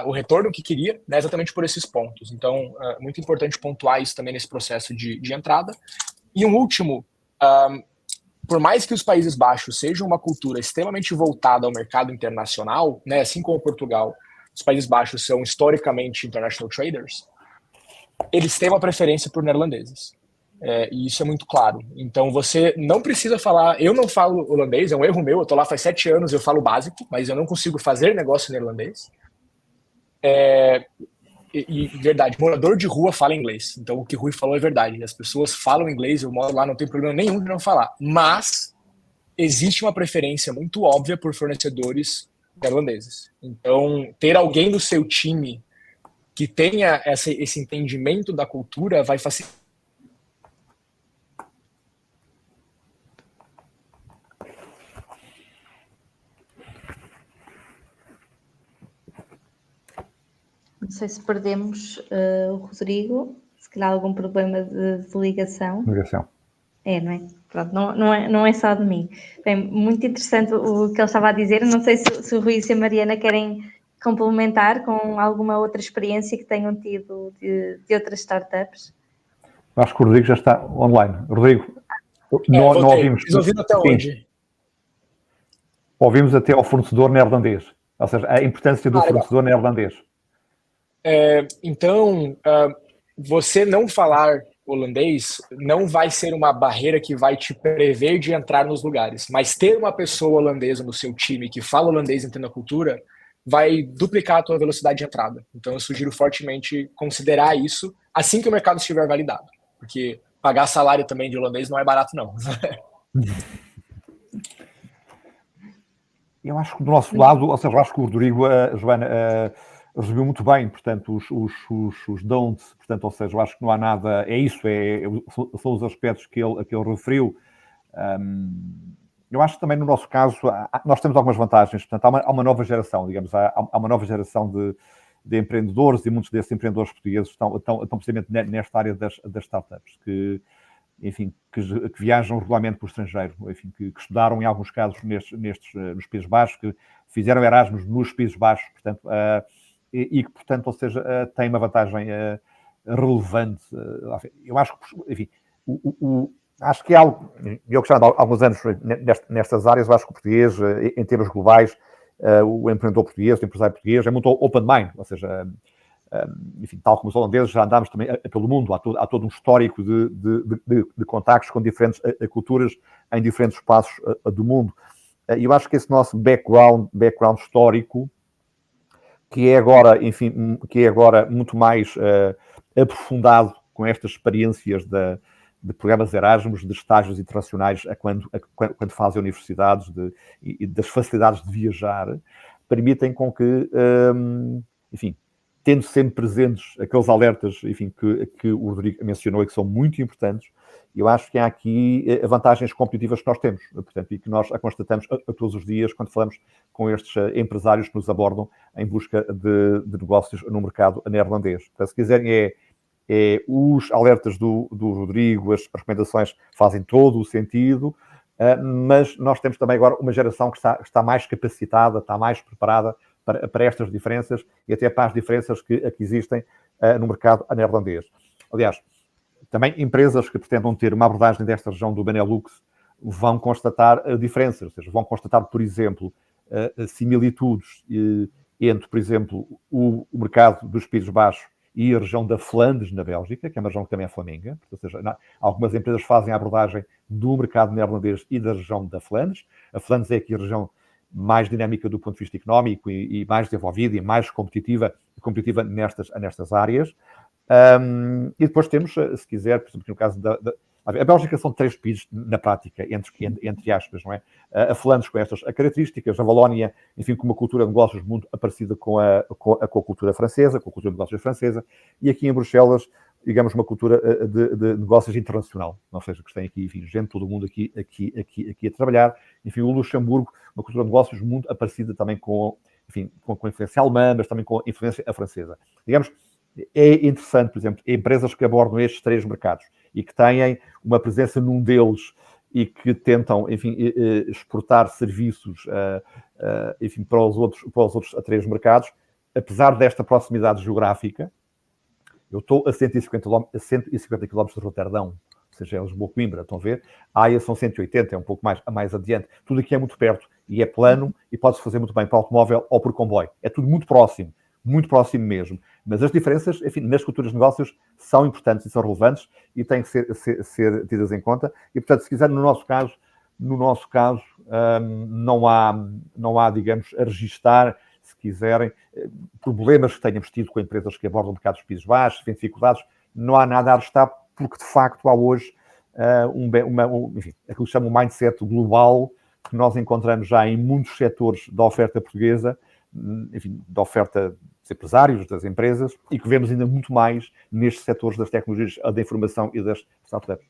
o retorno que queria, né, exatamente por esses pontos. Então, é muito importante pontuar isso também nesse processo de entrada. E um último, por mais que os Países Baixos sejam uma cultura extremamente voltada ao mercado internacional, né, assim como Portugal, os Países Baixos são historicamente international traders, eles têm uma preferência por neerlandeses. E isso é muito claro. Então, você não precisa falar... Eu não falo holandês, é um erro meu, eu estou lá faz 7 anos, eu falo básico, mas eu não consigo fazer negócio neerlandês. E verdade, morador de rua fala inglês. Então, o que o Rui falou é verdade. As pessoas falam inglês, eu moro lá, não tem problema nenhum de não falar. Mas existe uma preferência muito óbvia por fornecedores neerlandeses. Então, ter alguém do seu time que tenha esse entendimento da cultura vai facilitar. Não sei se perdemos o Rodrigo, se calhar algum problema de ligação. Ligação. Não é? Pronto, não é só de mim. Bem, muito interessante o que ele estava a dizer. Não sei se o Rui e a Mariana querem complementar com alguma outra experiência que tenham tido de outras startups. Acho que o Rodrigo já está online. Rodrigo, não ouvimos. Vocês ouviram até onde? Ouvimos até ao fornecedor neerlandês. Ou seja, a importância do fornecedor neerlandês. Então, você não falar holandês não vai ser uma barreira que vai te prever de entrar nos lugares, mas ter uma pessoa holandesa no seu time que fala holandês e entende a cultura vai duplicar a tua velocidade de entrada. Então, eu sugiro fortemente considerar isso assim que o mercado estiver validado, porque pagar salário também de holandês não é barato, não. Eu acho que do nosso lado, ou seja, eu acho que o Rodrigo, Joana, resumiu muito bem, portanto, os don'ts, portanto, ou seja, eu acho que não há nada, são os aspectos que ele referiu. Eu acho que também no nosso caso, nós temos algumas vantagens, portanto, há uma nova geração, digamos, há uma nova geração de empreendedores, e muitos desses empreendedores portugueses estão precisamente nesta área das startups, que viajam regularmente para o estrangeiro, enfim, que estudaram em alguns casos nos Países Baixos, que fizeram Erasmus nos Países Baixos, portanto, e que, portanto, ou seja, tem uma vantagem relevante. Eu acho que, enfim, acho que é algo, eu que já ando há alguns anos nestas áreas, eu acho que o português, em termos globais, o empreendedor português, o empresário português, é muito open mind, ou seja, enfim, tal como os holandeses, já andámos também pelo mundo, há todo um histórico de contactos com diferentes culturas em diferentes espaços do mundo. E eu acho que esse nosso background histórico, que é agora, enfim, que é agora muito mais aprofundado com estas experiências de programas Erasmus, de estágios internacionais quando fazem universidades e das facilidades de viajar, permitem com que, enfim, tendo sempre presentes aqueles alertas, enfim, que o Rodrigo mencionou e que são muito importantes, eu acho que há aqui vantagens competitivas que nós temos, portanto, e que nós a constatamos a todos os dias quando falamos com estes empresários que nos abordam em busca de negócios no mercado neerlandês. Então, se quiserem, os alertas do Rodrigo, as recomendações fazem todo o sentido, mas nós temos também agora uma geração que está mais capacitada, está mais preparada para estas diferenças e até para as diferenças que aqui existem no mercado neerlandês. Aliás, também empresas que pretendam ter uma abordagem desta região do Benelux vão constatar diferenças, ou seja, vão constatar, por exemplo, similitudes entre, por exemplo, o mercado dos Países Baixos e a região da Flandres, na Bélgica, que é uma região que também é flamenga. Ou seja, algumas empresas fazem a abordagem do mercado neerlandês e da região da Flandres. A Flandres é aqui a região mais dinâmica do ponto de vista económico e mais desenvolvida e mais competitiva nestas áreas. E depois temos, se quiser, por exemplo, no caso a Bélgica são 3 países na prática, entre aspas, não é? A Flandres com estas características, a Valónia, enfim, com uma cultura de negócios muito parecida com a cultura francesa, com a cultura de negócios francesa, e aqui em Bruxelas, digamos, uma cultura de negócios internacional, ou seja, que tem aqui, enfim, gente, todo mundo aqui a trabalhar. Enfim, o Luxemburgo, uma cultura de negócios muito parecida também com a influência alemã, mas também com a influência francesa. Digamos, é interessante, por exemplo, empresas que abordam estes 3 mercados e que têm uma presença num deles e que tentam, enfim, exportar serviços, enfim, para os outros 3 mercados, apesar desta proximidade geográfica. Eu estou a 150 km de Roterdão, ou seja, é Lisboa-Coimbra, estão a ver? A Haia são 180, é um pouco mais adiante. Tudo aqui é muito perto e é plano e pode-se fazer muito bem para automóvel ou por comboio. É tudo muito próximo mesmo. Mas as diferenças, enfim, nas culturas de negócios são importantes e são relevantes e têm que ser tidas em conta. E, portanto, se quiser, no nosso caso, não há, digamos, a registar, se quiserem, problemas que tenhamos tido com empresas que abordam mercados de Países Baixos, têm dificuldades, não há nada a restar, porque, de facto, há hoje, enfim, aquilo que se chama um mindset global, que nós encontramos já em muitos setores da oferta portuguesa, enfim, da oferta dos empresários, das empresas, e que vemos ainda muito mais nestes setores das tecnologias da informação e das startups.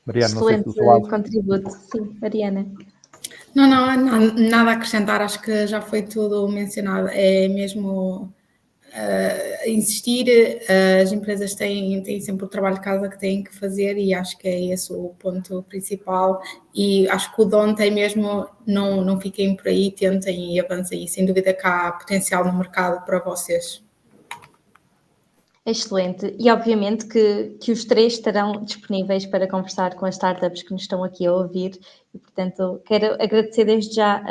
Mariana, excelente, não sei se do seu lado. Contributo. Sim, Mariana. Não há nada a acrescentar, acho que já foi tudo mencionado. É mesmo insistir, as empresas têm sempre o trabalho de casa que têm que fazer e acho que é esse o ponto principal e acho que o dom tem mesmo, não fiquem por aí, tentem e avancem e sem dúvida que há potencial no mercado para vocês. Excelente. E obviamente que os 3 estarão disponíveis para conversar com as startups que nos estão aqui a ouvir e, portanto, quero agradecer desde já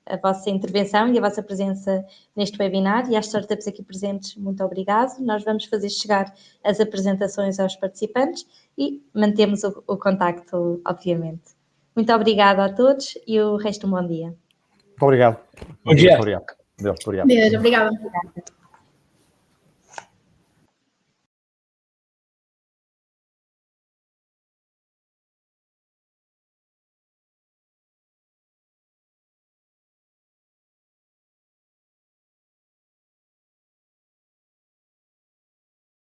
a vossa intervenção e a vossa presença neste webinar e às startups aqui presentes, muito obrigado. Nós vamos fazer chegar as apresentações aos participantes e mantemos o contacto, obviamente. Muito obrigada a todos e o resto um bom dia. Muito obrigado. Bom dia. Deus, obrigado. Deus, obrigada.